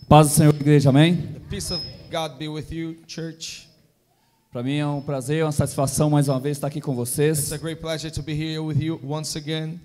Paz do Senhor, igreja, amém? The peace of God be with you, church. Para mim é um prazer, uma satisfação mais uma vez estar aqui com It's vocês. a great pleasure to be here with you once again.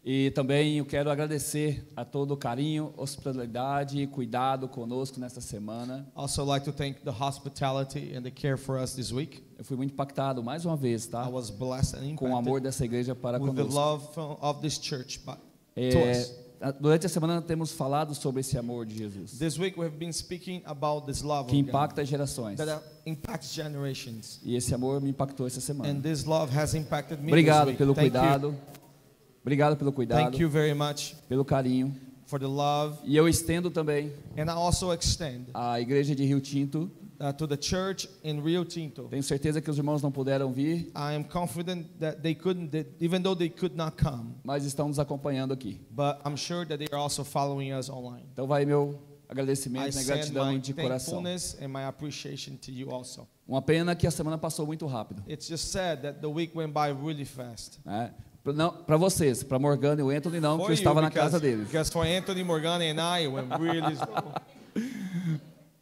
E também eu quero agradecer a todo o carinho, hospitalidade e cuidado conosco nesta semana. Also like to thank the hospitality and the care for us this week. Eu fui muito impactado mais uma vez, I tá? was blessed and Com o amor impacted dessa igreja para with the conosco. love of this church to É, us. durante a semana temos falado sobre esse amor de Jesus, This week we have been speaking about this love que of God impacta as gerações. that impacts generations. E esse amor me impactou essa And semana. this love has impacted me Obrigado this week. pelo Thank cuidado. Obrigado pelo you. cuidado, Thank you very much pelo carinho. for the love. E eu estendo também And I also extend à igreja de Rio Tinto. to the church in Rio Tinto. Tenho certeza que os irmãos não puderam vir, I am confident that they couldn't, even though they could not come, mas estão nos acompanhando aqui. but I'm sure that they are also following us online. Então vai meu I agradecimento, minha send gratidão my de coração. thankfulness and my appreciation to you also. Uma pena que a semana passou muito rápido, It's just sad that the week went by really fast. né? Para vocês, para Morgana e o Anthony não, porque eu For estava na because- casa deles. Because for Anthony, Morgana and I, it went really slow.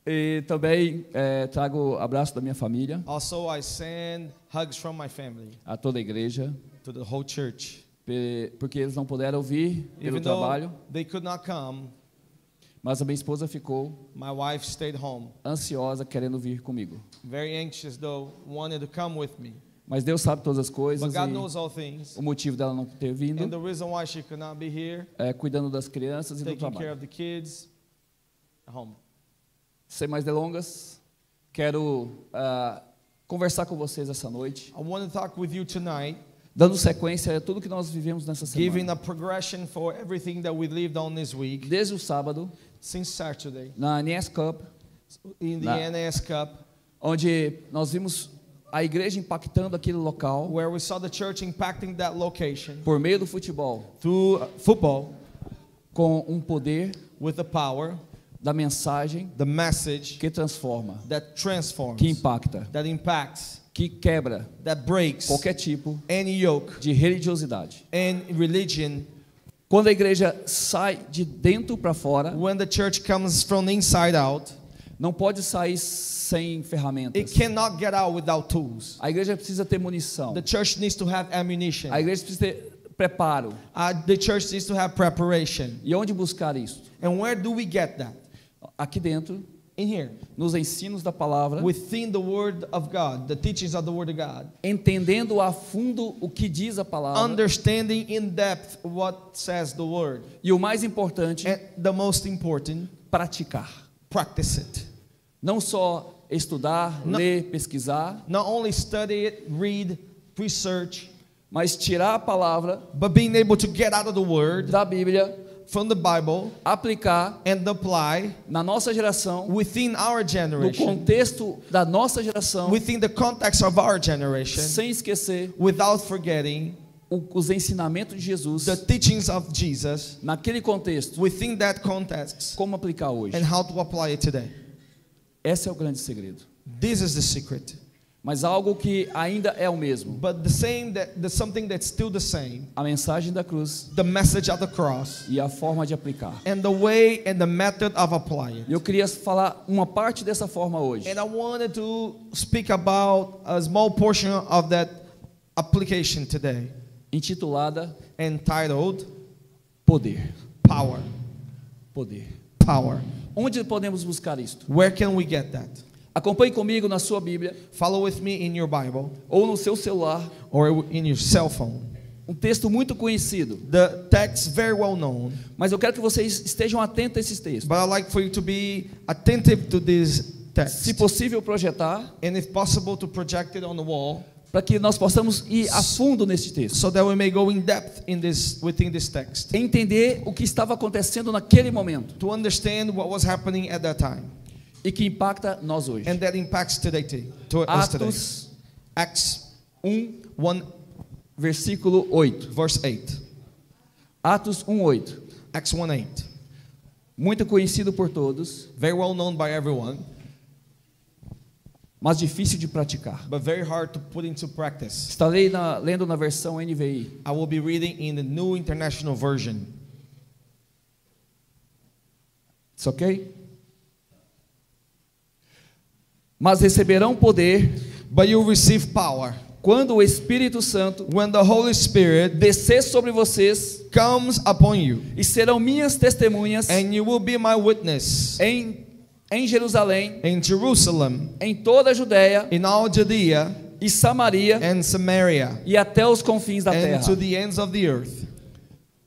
E também trago abraço da minha família, Also, I send hugs from my family a toda a igreja, to the whole church. porque eles não puderam vir pelo Even though trabalho, they could not come, mas a minha esposa ficou my wife stayed home. ansiosa querendo vir comigo. Very anxious though, wanted to come with me. Mas Deus sabe todas as coisas But God e knows all things. o motivo dela não ter And vindo the reason why she could not be here, é cuidando das crianças e do taking care trabalho. of the kids at home. Sem mais delongas, quero conversar com vocês essa noite, I want to talk with you tonight, dando sequência a tudo que nós vivemos nessa giving semana. a progression for everything that we lived on this week, Desde o sábado, since Saturday, na NES Cup, in the Na- NAS Cup, onde nós vimos a igreja impactando aquele local where we saw the church impacting that location por meio do futebol, through football, com um poder with the power, da mensagem the message que transforma, that transforms, que impacta, that impacts, que quebra that breaks qualquer tipo any yoke de religiosidade. and religion. Quando a igreja sai de dentro para fora, When the church comes from the inside out, não pode sair sem it ferramentas. cannot get out without tools. A igreja precisa ter munição. The church needs to have ammunition. A igreja precisa ter preparo. The church needs to have preparation. E onde buscar isso? And where do we get that? Aqui dentro, In here. nos ensinos da palavra, Within the Word of God, the teachings of the Word of God. entendendo a fundo o que diz a palavra. Understanding in depth what says the Word. E o mais importante, And the most important, praticar. practice it. Não só estudar, Não- ler, pesquisar, Not only study it, read, research, mas tirar a palavra but being able to get out of the Word, da Bíblia, from the Bible, aplicar and apply na nossa geração, within our no generation, contexto da nossa geração, within the context of our generation, sem esquecer without forgetting os ensinamentos de Jesus the teachings of Jesus, naquele contexto, within that context, como aplicar hoje. and how to apply it today. Esse é o grande segredo. This is the secret. Mas algo que ainda é o mesmo. But something that's still the same, A mensagem da cruz the message of the cross, e a forma de aplicar. and the way and the method of applying E eu queria falar uma parte dessa forma hoje. it. And I wanted to speak about a small portion of that application today, Intitulada entitled Poder. Power. Poder. Power. Onde podemos buscar isto? Where can we get that? Acompanhe comigo na sua Bíblia Follow with me in your Bible ou no seu celular or in your cell phone. um texto muito conhecido. The text very well known, Mas eu quero que vocês estejam atentos a esses textos. but I'd like for you to be attentive to this text. Se possível, projetar And if possible, to project it on the wall para que nós possamos ir a fundo nesse texto. so that we may go in depth within this text, Entender o que estava acontecendo naquele momento to understand what was happening at that time, e que impacta nós hoje. and that impacts today to us today. Atos Acts 1, versículo 8. verse 8. Atos 1:8. Acts 1:8. Muito conhecido por todos, Very well known by everyone, mas difícil de praticar. but very hard to put into practice. Estarei lendo na versão NVI. I will be reading in the New International Version. It's okay? Mas receberão poder but you'll receive power quando o Espírito Santo when the Holy Spirit descer sobre vocês comes upon you, e serão minhas testemunhas and you will be my witness em Jerusalém, in Jerusalem, em toda a Judéia in all Judea e Samaria and Samaria, e até os confins da and terra. to the ends of the earth.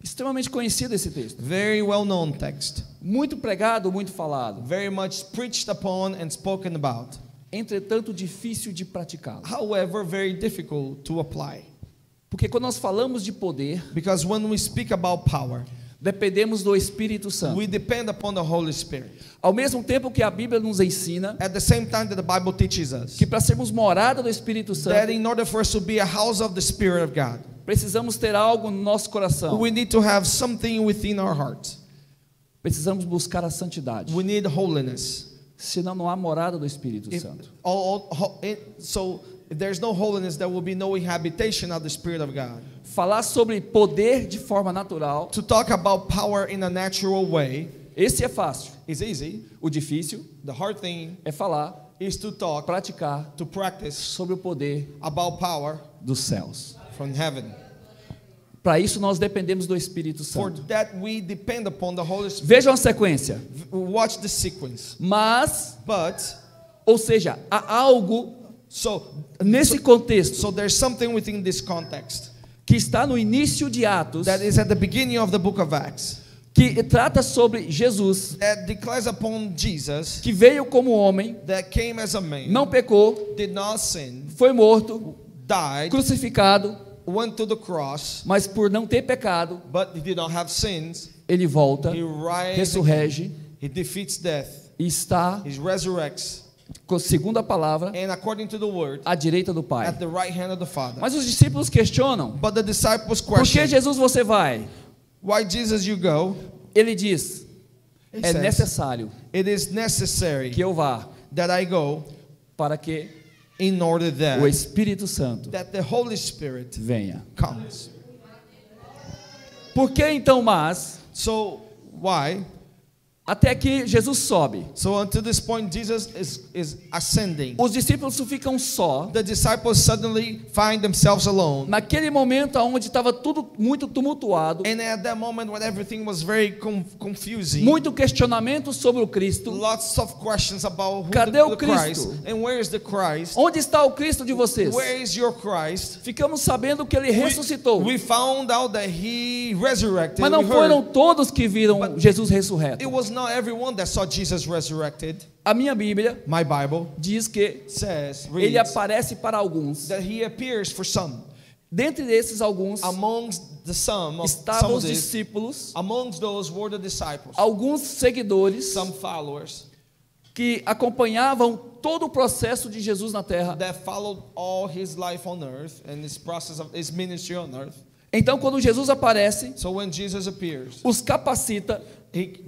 Extremamente conhecido esse texto. Very well known text, Muito pregado, muito falado. very much preached upon and spoken about. Entretanto, difícil de praticá-lo. However, very difficult to apply. Porque quando nós falamos de poder, Because when we speak about power, dependemos do Espírito Santo. we depend upon the Holy Spirit. Ao mesmo tempo que a Bíblia nos ensina At the same time that the Bible teaches us que para sermos morada do Espírito that Santo, in order for us to be a house of the Spirit of God, precisamos ter algo no nosso coração. we need to have something within our hearts. Precisamos buscar a santidade. We need holiness. Senão não há morada do Espírito If, Santo. so if there's no holiness, there will be no habitation of the Spirit of God. Falar sobre poder de forma natural, To talk about power in a natural way esse é fácil. is easy. O difícil The hard thing é falar, is to talk, praticar to practice sobre o poder about power dos céus. from heaven. Para isso nós dependemos do Espírito For Santo. that we depend upon the Holy Spirit. Vejam a sequência. Watch the sequence. Mas, But ou seja, há algo so nesse contexto so there's something within this context que está no início de Atos, that is at the beginning of the book of Acts que trata sobre Jesus, that declares upon Jesus que veio como homem, that came as a man, não pecou, did not sin, foi morto, died, crucificado, went to the cross, mas por não ter pecado, but he did not have sins. ele volta, He rises, ressurrege he defeats death, e está, he resurrects, segundo a palavra, and according to the word, à direita do Pai. at the right hand of the Father. Mas os discípulos questionam: But the disciples por que question, Jesus você vai? why Jesus you go? Ele diz: He é says, necessário it is necessary que eu vá that I go para que in order o Espírito Santo that the Holy Spirit venha. comes. Por que então mas? So why? Até que Jesus sobe. So until this point, Jesus is ascending. Os discípulos ficam só. The disciples suddenly find themselves alone. Naquele momento onde estava tudo muito tumultuado, And at that moment when everything was very confusing, muito questionamento sobre o Cristo. lots of questions about who Cadê the o Christ, Cristo? and where is the Christ? Onde está o Cristo de vocês? Where is your Christ? Ficamos sabendo que ele ressuscitou. We found out that he resurrected. Mas não We foram heard. todos que viram Jesus ressurreto. It was not everyone that saw Jesus resurrected. A minha Bíblia My Bible diz que says, ele reads, aparece para alguns. that he appears for some. Dentre esses alguns Amongst the some estavam os of these, discípulos, amongst those were the disciples, alguns seguidores some followers que acompanhavam todo o processo de Jesus na terra. that followed all his life on earth and his process of his ministry on earth. Então, quando Jesus aparece, So when Jesus appears, os capacita he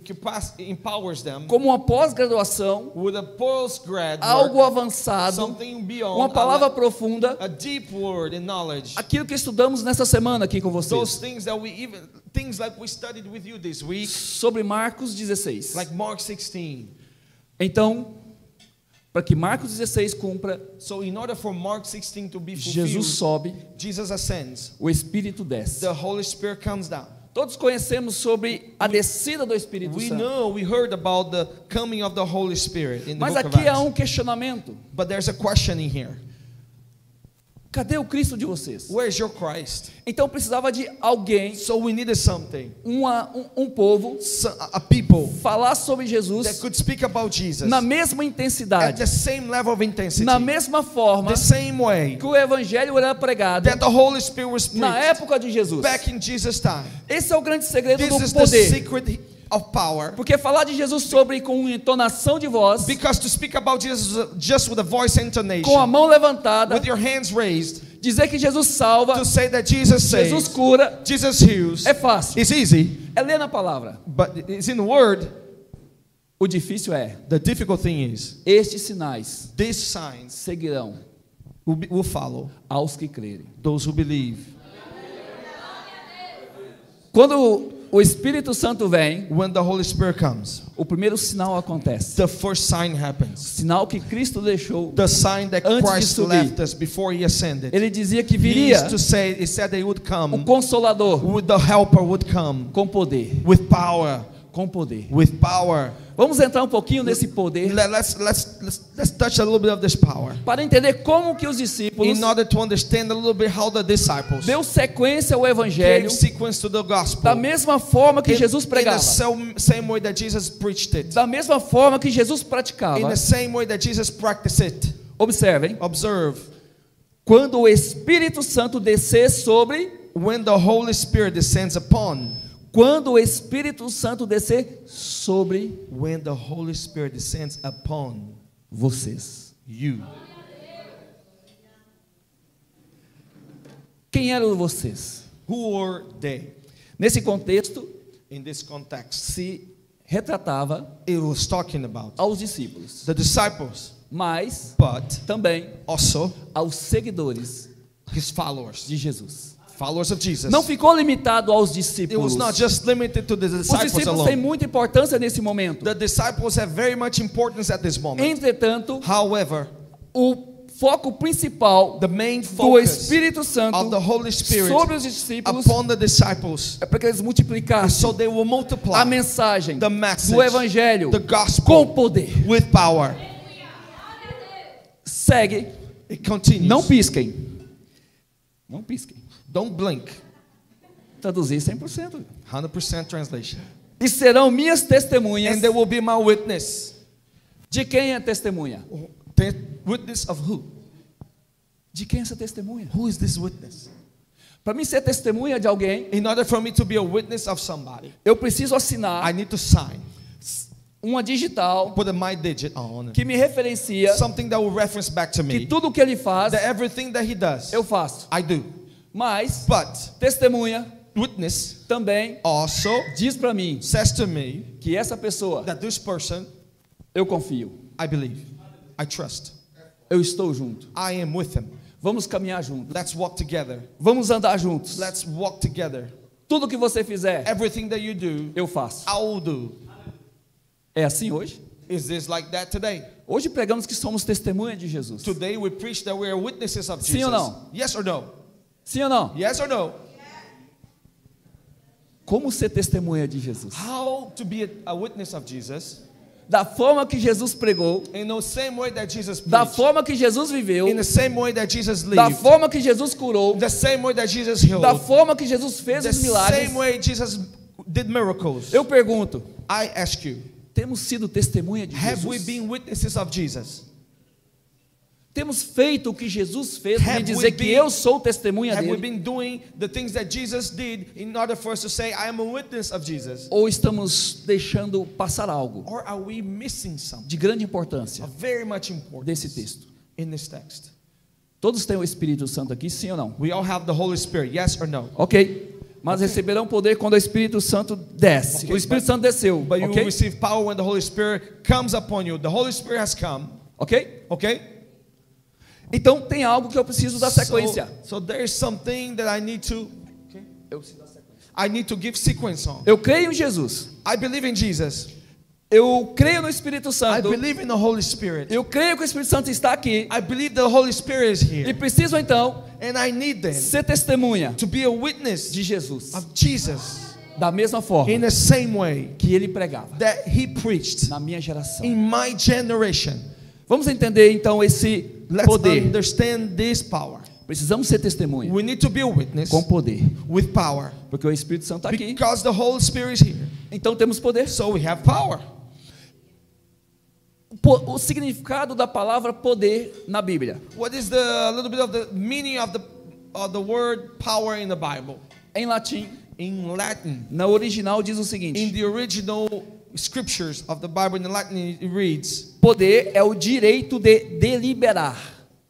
empowers them como uma pós-graduação, with a postgrad algo work, avançado, something beyond uma palavra profunda, a deep word in knowledge. aquilo que estudamos nessa semana aqui com Those vocês, things that things like we studied with you this week, sobre Marcos 16. like Mark 16. Então, para que Marcos 16 cumpra, So in order for Mark 16 to be Jesus fulfilled, sobe, Jesus ascends, o Espírito desce. the Holy Spirit comes down. Todos conhecemos sobre a descida do Espírito We Santo. we heard about the coming of the Holy Spirit in the Mas book of aqui há Acts. questionamento. But there's a question in here. Cadê o Cristo de vocês? Where's your Christ? Então precisava de alguém, So we needed something, um povo, a people falar sobre Jesus that could speak about Jesus na mesma at intensidade, the same level of intensity, na mesma forma the same way que o Evangelho era pregado that the Holy Spirit was na preached época de Jesus. back in Jesus' time. Esse é o grande segredo This do is the poder. secret of power. Porque falar de Jesus sobre com entonação de voz, Because to speak about Jesus just with a voice intonation, com a mão levantada, with your hands raised, dizer que Jesus salva, to say that Jesus Jesus saves, cura, Jesus heals, é fácil. it's easy, É ler na palavra. but it's in the word. O difícil é, The difficult thing is, estes sinais these signs seguirão will follow aos que crerem. those who believe. Quando o Espírito Santo vem, when the Holy Spirit comes, o primeiro sinal acontece. the first sign happens. Sinal que Cristo deixou. The sign that Antes de Christ subir. left us before he ascended. Ele dizia que He viria used to say, he said that he would o come, Consolador the helper would come com poder. with power, Com poder. with power. Vamos entrar um pouquinho nesse poder Let's touch a little bit of this power. para entender como que os discípulos In order to understand a little bit how the disciples deu sequência ao gave evangelho sequence to the gospel. da mesma forma que In Jesus the pregava, same way that Jesus preached it. da mesma forma que Jesus In praticava. the same way that Jesus practiced it. Observem, Observe. quando o Espírito Santo descer sobre, When the Holy Spirit descends upon. quando o Espírito Santo descer sobre When the Holy Spirit descends upon vocês. you. Quem eram vocês? Who were they? Nesse contexto, In this context, se retratava it was talking about aos discípulos, the disciples, mas but também also aos seguidores his followers, de Jesus. followers of Jesus. Não ficou limitado aos It discípulos. was not just limited to the Os disciples discípulos têm alone. muita importância nesse momento. The disciples have very much importance at this moment. Entretanto, However, o foco principal the main do focus Espírito Santo of the Holy Spirit sobre os discípulos upon the disciples, é para que eles multiplicassem so they will a multiply mensagem the message, do Evangelho the gospel com poder. with power. Segue, It continues. não pisquem. Não pisquem. Don't blink. Traduzir 100%. 100% translation. E serão minhas testemunhas. And they will be my witness. De quem é testemunha? Witness of who? De quem é essa testemunha? Who is this witness? Para mim ser testemunha de alguém, In order for me to be a witness of somebody, eu preciso I assinar need to sign, uma digital put my digit on, que me referencia something that will reference back to que me, tudo que ele faz, that everything that he does, eu faço. I do. Mas But testemunha witness também also diz para mim says to me que essa pessoa that this person, eu confio. I believe, I trust, Eu estou junto. I am with him. Vamos caminhar juntos. Let's walk together. Vamos andar juntos. Let's walk together. Tudo que você fizer, Everything that you do, eu faço. I will do. É assim hoje? Is this like that today? Hoje pregamos que somos testemunha de Jesus. Today we preach that we are witnesses of Sim ou Jesus. não? Yes or no? Sim ou não? Yes or no? Como ser testemunha de Jesus? How to be a witness of Jesus? Da forma que Jesus pregou, In the same way that Jesus da preached, forma que Jesus viveu, in the same way that Jesus da lived, forma que Jesus curou, the same way that Jesus healed, da forma que Jesus fez the os milagres. same way Jesus did miracles. Eu pergunto, I ask you, temos sido testemunha de have we Jesus? been witnesses of Jesus? Temos feito o que Jesus fez para Have me we dizer que been- eu sou testemunha Have we dele? been doing the things that Jesus did in order for us to say, I am a witness of Jesus? Ou estamos deixando passar algo Or are we missing something de grande importância of very much importance desse texto? in this text? Todos têm o Espírito Santo aqui, sim ou não? We all have the Holy Spirit, yes or no? Ok. Mas receberão poder quando o Espírito Santo desce. Ok, O Espírito Santo desceu. But you will Ok? receive power when the Holy Spirit comes upon you. The Holy Spirit has come, Ok? okay? Então tem algo que eu preciso dar sequência. So there is something that I need to give sequence on. Eu creio em Jesus. I believe in Jesus. Eu creio no Espírito I Santo. believe in the Holy Spirit. Eu creio que o Espírito Santo está aqui. I believe the Holy Spirit is E here. preciso então And I need them ser testemunha to be a witness de Jesus. of Jesus Da mesma forma in the same way que ele pregava that he preached na minha geração. in my generation. Vamos entender então esse Let's poder. understand this power. Precisamos ser testemunha We need to be a witness com poder. with power Porque o Espírito Santo está aqui. because the Holy Spirit is here. Então temos poder. So we have power. O significado da palavra poder na Bíblia. What is a little bit of the meaning of the word power in the Bible? Em latim, In Latin, na original diz o in seguinte: the original scriptures of the Bible in Latin, it reads, poder é o direito de deliberar,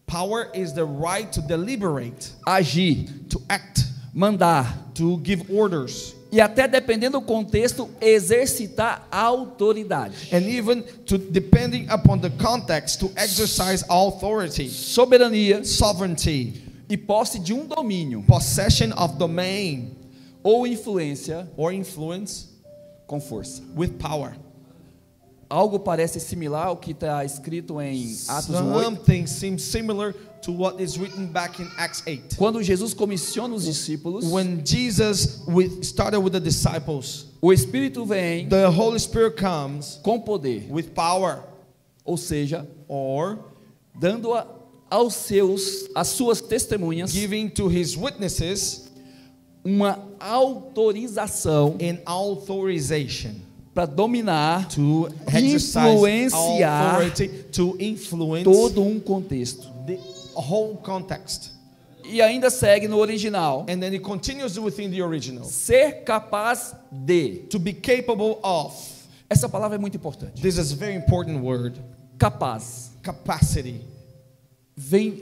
power is the right to deliberate, agir, to act, mandar to give orders, e até dependendo do contexto exercitar a autoridade, and even to, depending upon the context, to exercise authority, soberania sovereignty, e posse de um domínio. possession of domain. ou influência or influence com força. with power. Algo parece similar ao que está escrito em Atos 1:8. Something seems similar to what is written back in Acts 8. Quando Jesus comissiona os discípulos, When Jesus started with the disciples, o Espírito vem the Holy Spirit comes com poder, with power, ou seja, or dando às suas testemunhas giving to his witnesses uma autorização an authorization para dominar, to exercise influenciar authority, to influence todo um contexto. the whole context. E ainda segue no original. And then it continues within the original. Ser capaz de. To be capable of. Essa palavra é muito importante. This is a very important word. Capaz. Capacity.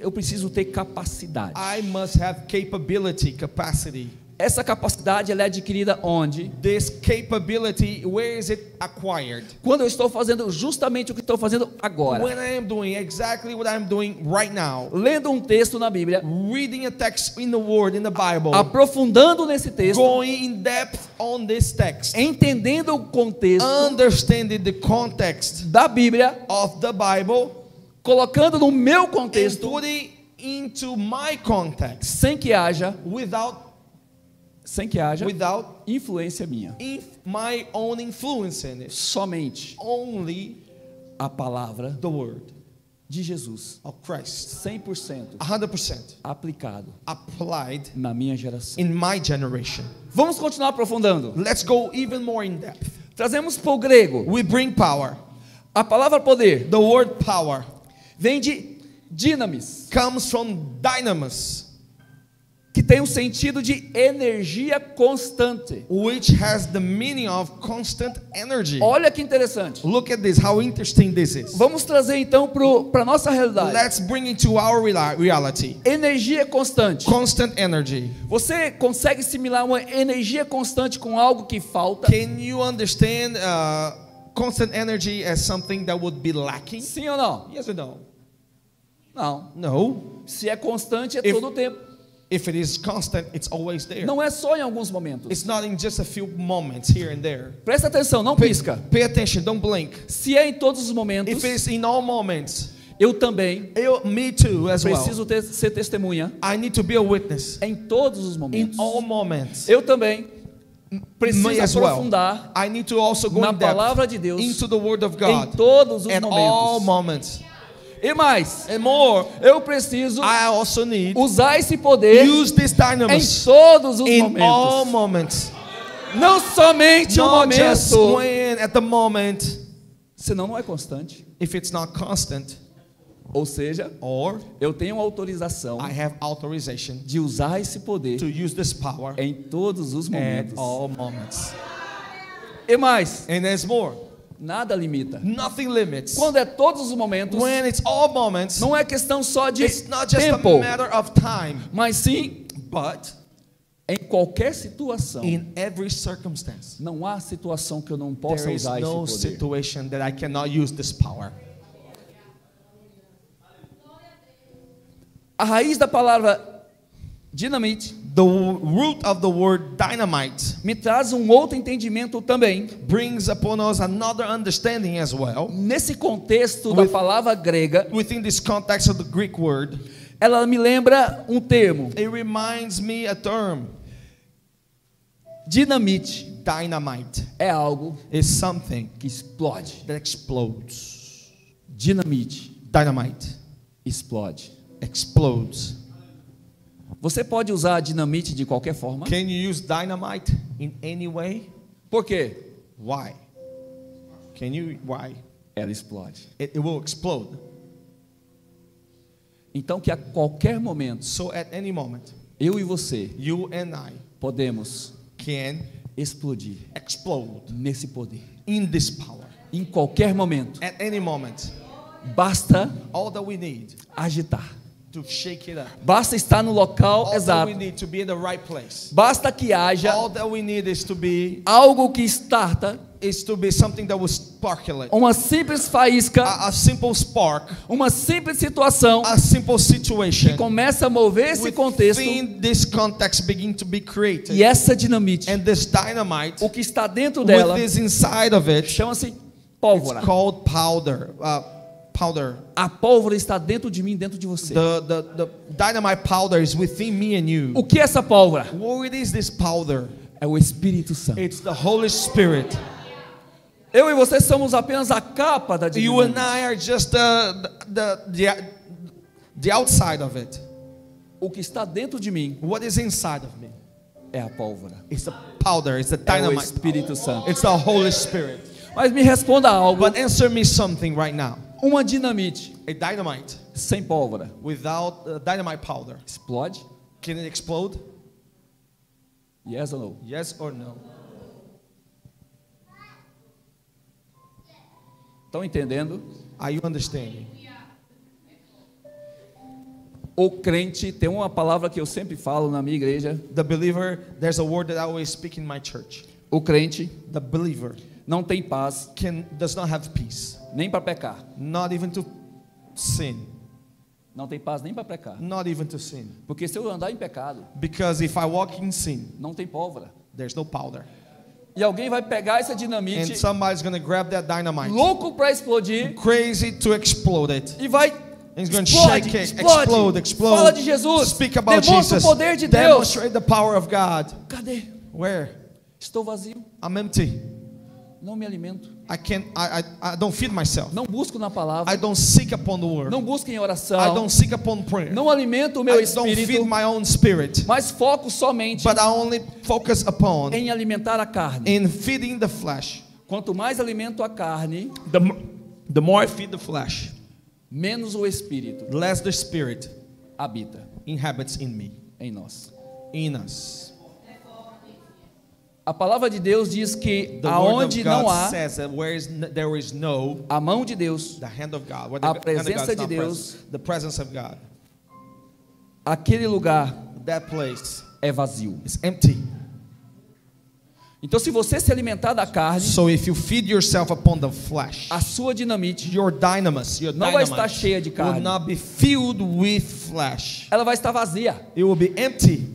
Eu preciso ter capacidade. I must have capability, capacity. Essa capacidade ela é adquirida onde? This capability, where is it acquired? Quando eu estou fazendo justamente o que estou fazendo agora. When I am doing exactly what I'm doing right now. Lendo um texto na Bíblia. Reading a text in the Word, in the Bible. Aprofundando nesse texto. Going in depth on this text. Entendendo o contexto. Understanding the context da Bíblia. Of the Bible. Colocando no meu contexto. And putting into my context. Sem que haja. Without influência minha. My own influence in it. Somente only a palavra the word de Jesus of Christ 100% aplicado applied na minha geração. In my generation. Vamos continuar aprofundando. Let's go even more in depth. Trazemos para o grego. We bring power. A palavra poder. The word power vem de dynamis. Comes from dynamis. Que tem um sentido de energia constante. Which has the meaning of constant energy. Olha que interessante. Look at this, how interesting this is. Vamos trazer então para nossa realidade. Let's bring it to our reality. Energia constante. Constant energy. Você consegue assimilar uma energia constante com algo que falta? Can you understand constant energy as something that would be lacking? Sim ou não? Yes or no? Não. No. Se é constante, é todo o tempo. If it is constant, it's always there. Não é só em alguns momentos. It's not in just a few moments here and there. Presta atenção, não pisca. Pay attention, don't blink. Se é em todos os momentos. If it's in all moments. Eu também. Me too as well. Preciso ser testemunha. I need to be a witness. Em todos os momentos. In all moments. Eu também preciso aprofundar. I need to also go na in depth palavra de Deus. Into the word of God. Em todos os momentos. All moments. E mais, and more, eu preciso I also need usar esse poder use this dynamis em todos os in momentos. All moments. Não somente o momento. Just when at the moment. Senão não é constante. If it's not constant. Ou seja, eu tenho autorização I have authorization de usar esse poder to use this power em todos os momentos. At all moments. E mais, and there's more. Nada limita. Nothing limits. Quando é todos os momentos, when it's all moments, não é questão só de it's not just tempo, a matter of time, mas sim, but em qualquer situação. In every circumstance. Não há situação que eu não possa usar esse poder. There is no situation that I cannot use this power. A raiz da palavra dynamite, the root of the word dynamite, me traz outro entendimento também. Brings upon us another understanding as well. Nesse contexto da palavra grega, within this context of the Greek word, ela me lembra termo. It reminds me a term. Dinamite, dynamite, é algo is something que explode. That explodes. Dinamite, dynamite, explode. Explodes. Você pode usar a dinamite de qualquer forma? Can you use dynamite in any way? Por quê? Why? Why? Ela explode. It will explode. Então que a qualquer momento, so at any moment, eu e você, you and I, podemos explode nesse poder. In this power. Em qualquer momento. At any moment. Basta all that we need agitar. To shake it up. Basta estar no local exato. We need to be in the right place. Basta que haja all that we need is to be algo que starta is to be something that will sparkle. Uma simples faísca, A simple spark, uma simples situação a simple situation. começa a mover esse contexto, Within this context begin to be created. e essa dinamite, And this dynamite, o que está dentro dela, with this inside of it, chama-se it's pólvora. called powder. Powder. A pólvora está dentro de mim, dentro de você. The dynamite powder is within me and you. O que é essa pólvora? What is this powder? É o Espírito Santo. It's the Holy Spirit. Eu e você somos apenas a capa da You and dinamite. I are just the outside of it. O que está dentro de mim What is inside of me? é a pólvora. It's the powder. It's the É o dynamite. Espírito Santo. It's the Holy Spirit. Mas me responda algo. But answer me something right now. Uma dinamite A dynamite sem pólvora without dynamite powder, explode? can it explode? Yes or no? Yes or no? Estão entendendo? Are you understanding? O crente, tem uma palavra que eu sempre falo na minha igreja. The believer, there's a word that I always speak in my church. O crente The believer não tem paz does not have peace, nem para pecar. not even to sin, Não tem paz nem para pecar. not even to sin. Porque se eu andar em pecado, Because if I walk in sin, não tem pólvora. there's no powder. E alguém vai pegar essa And dinamite, somebody's going to grab that dynamite, louco para explodir, crazy to explode it. e vai And he's going to explode, shake it, explode. explode. Fala de Jesus. Speak about Demonstra Jesus. o poder de Deus. Demonstrate the power of God. Cadê? Where? Estou vazio. I'm empty. Não me alimento. I don't feed myself. Não busco na palavra. I don't seek upon the word. Não busco em I oração. don't seek upon prayer. Não alimento o meu I don't feed espírito. my own spirit. Mas foco somente But I only focus upon em alimentar a carne. in feeding the flesh. Quanto mais alimento a carne, The more I feed the flesh, menos o espírito less the spirit habita inhabits in me, em nós. in us. A palavra de Deus diz que The word aonde of não God há says that there is no a mão de Deus, the hand of God, where A the hand of God presença is de not Deus. present, the presence of God, aquele lugar that place é vazio. is empty. Então, se você se alimentar da carne, So if you feed yourself upon the flesh, a sua dinamite, your dynamis, your não vai estar dynamite cheia de will carne. not be filled with flesh. ela vai estar vazia. It will be empty.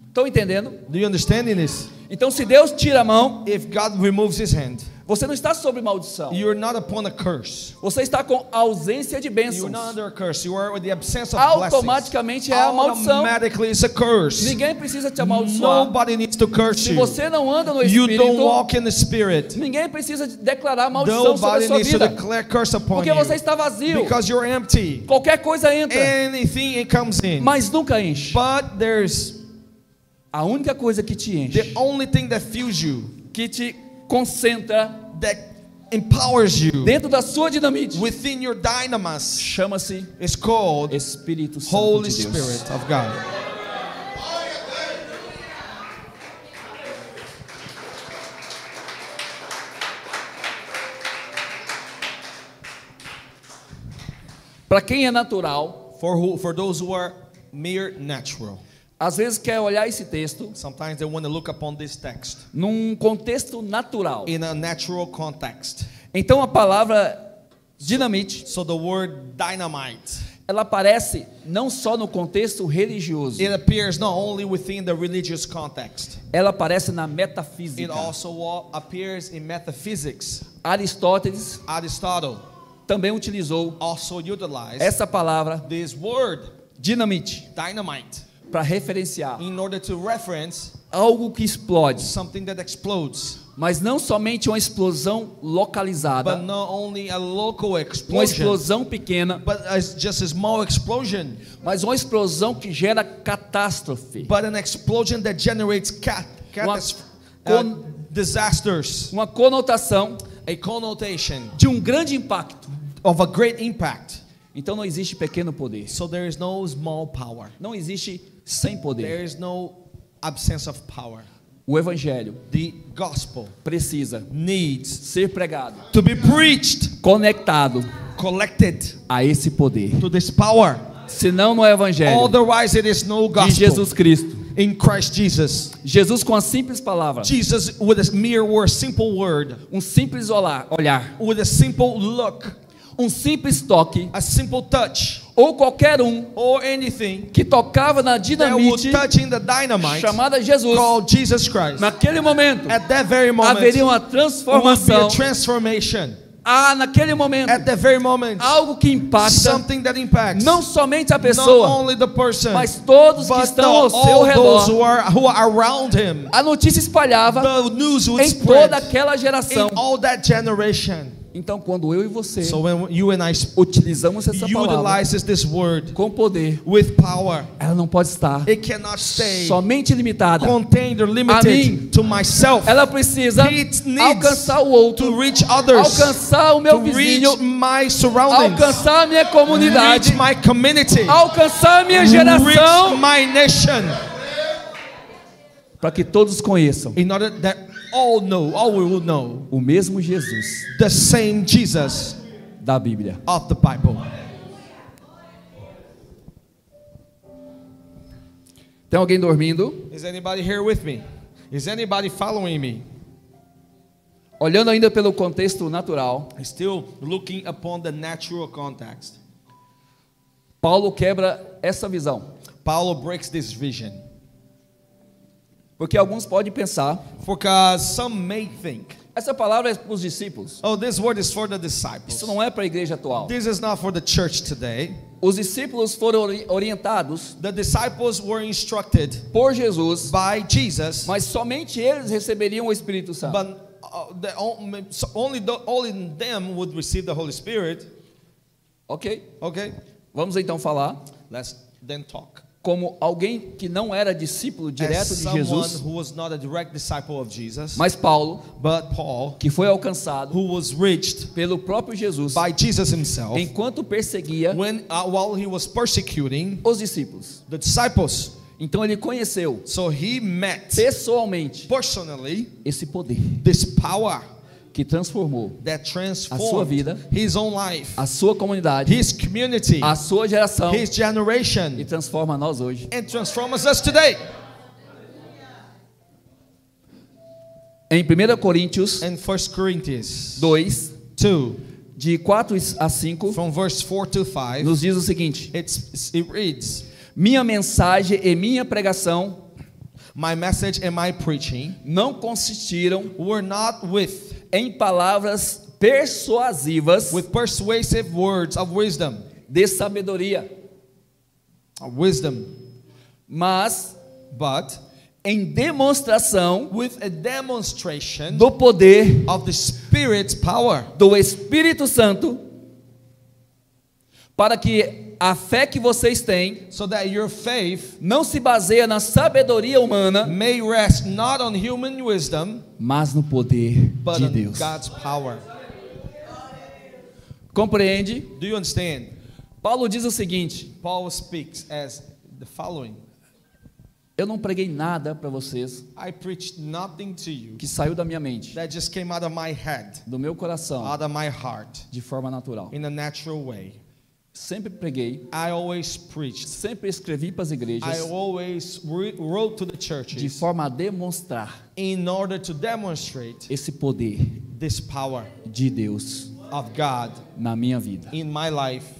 Estão entendendo? Do you understand this? Então, se Deus tira a mão, If God removes His hand, você não está sob maldição. you're not upon a curse. Você está com ausência de You're bênçãos. not under a curse. You are with the absence of blessings. Automaticamente é a maldição. Automatically, it's a curse. Ninguém precisa te amaldiçoar. Nobody needs to curse Se you. você não anda no You don't Espírito, walk in the Spirit. ninguém precisa declarar maldição sobre a Nobody sua needs to vida. declare curse upon Porque you. você está vazio. Because you're empty. Qualquer coisa entra, Anything it comes in. mas nunca enche. But there's A única coisa que te enche, the only thing that fills you, que te concentra that empowers you dentro da sua dinamite, within your dynamis, chama-se is called Espírito Santo Holy de Deus. Spirit of God. Para quem é natural, For those who are mere natural, às vezes quer olhar esse texto sometimes they want to look upon this text num contexto natural. in a natural context. Então a palavra dinamite, So the word dynamite, ela aparece não só no contexto religioso, it appears not only within the religious context, ela aparece na it metafísica. also appears in metaphysics. Aristóteles Aristotle também utilizou also utilized essa palavra this word dinamite dynamite para referenciar in order to reference algo que explode, something that explodes, mas não somente uma explosão localizada, but not only a local uma explosion, explosão pequena, but as just a small explosion, mas uma explosão que gera catástrofe, but an explosion that generates disasters, uma conotação a connotation de um grande impacto. of a great impact. Então não existe pequeno poder, So there is no small power. não existe sem There poder. is no absence of power. O evangelho The gospel precisa needs ser pregado, to be preached, conectado collected a esse poder. to this power. Senão não é evangelho Otherwise, it is no de gospel. Jesus Cristo. in Christ Jesus. Jesus com a simples palavra, Jesus with a mere word, simple word, simples olhar, with a simple look, simples toque, a simple touch, ou qualquer or anything que tocava na that would dinamite touch in the dynamite chamada Jesus, called Jesus Christ. naquele momento At that very moment, haveria uma would be transformação. a transformation. Naquele momento, At that very moment, algo que impacta something that impacts não somente a not pessoa, only the person, mas todos que but estão ao seu all those redor. who are around him. A notícia espalhava The news would em spread toda aquela geração. in all that generation. Então, quando eu e você So when you and I utilizamos essa palavra utilizes this word com poder, with power, ela não pode estar it cannot stay somente limitada. contained or A mim. limited to myself. Ela precisa It needs alcançar o outro, to reach others, alcançar o meu to reach vizinho, my surroundings, alcançar a minha comunidade, reach my community, alcançar a minha reach geração, my nation, para que todos conheçam in order that all will know o mesmo Jesus the same Jesus da Bíblia. of the Bible. Tem alguém dormindo? Is anybody here with me? Is anybody following me? Olhando ainda pelo contexto natural, Still looking upon the natural context. Paulo quebra essa visão. Paulo breaks this vision. Porque alguns podem pensar, Because some may think, essa palavra é para os discípulos. oh, this word is for the disciples. Isso não é para a igreja atual. This is not for the church today. Os discípulos foram orientados The disciples were instructed por Jesus, by Jesus, mas somente eles receberiam o Espírito Santo. but only them would receive the Holy Spirit. Ok? Okay, Vamos então falar let's then talk. como alguém que não era discípulo direto As de someone Jesus, who was not a direct disciple of Jesus, mas Paulo, but Paul, que foi alcançado who was reached pelo próprio Jesus, by Jesus himself, enquanto perseguia while he was persecuting os discípulos. the disciples. Então ele conheceu So he met pessoalmente personally esse poder this power que transformou that a sua transformed vida, his own life, a sua comunidade, his community, a sua geração his e generation, transforma nós hoje. and transforms us today. Em 1 Coríntios In 1 Corinthians 2, 2, de 4 a 5, from verse 4 to 5, nos diz o seguinte: it reads, minha mensagem e minha pregação my message and my preaching não consistiram were not with em palavras persuasivas persuasive words of wisdom, de sabedoria, mas but em demonstração with a demonstration do poder of the Spirit's power, do Espírito Santo, para que a fé que vocês têm so that your faith não se baseia na sabedoria humana, may rest not on human wisdom, mas no poder but de on Deus. God's power. Compreende? Do you understand? Paulo diz o seguinte: Paul speaks as the following. eu não preguei nada para vocês I preached nothing to you que saiu da minha mente, that just came out of my head, do meu coração, out of my heart, de forma natural. in a natural way. Sempre preguei, I always preached. sempre escrevi para as I igrejas always wrote to the de churches forma a demonstrar in order to demonstrate esse poder this power de Deus of God na minha vida. in my life.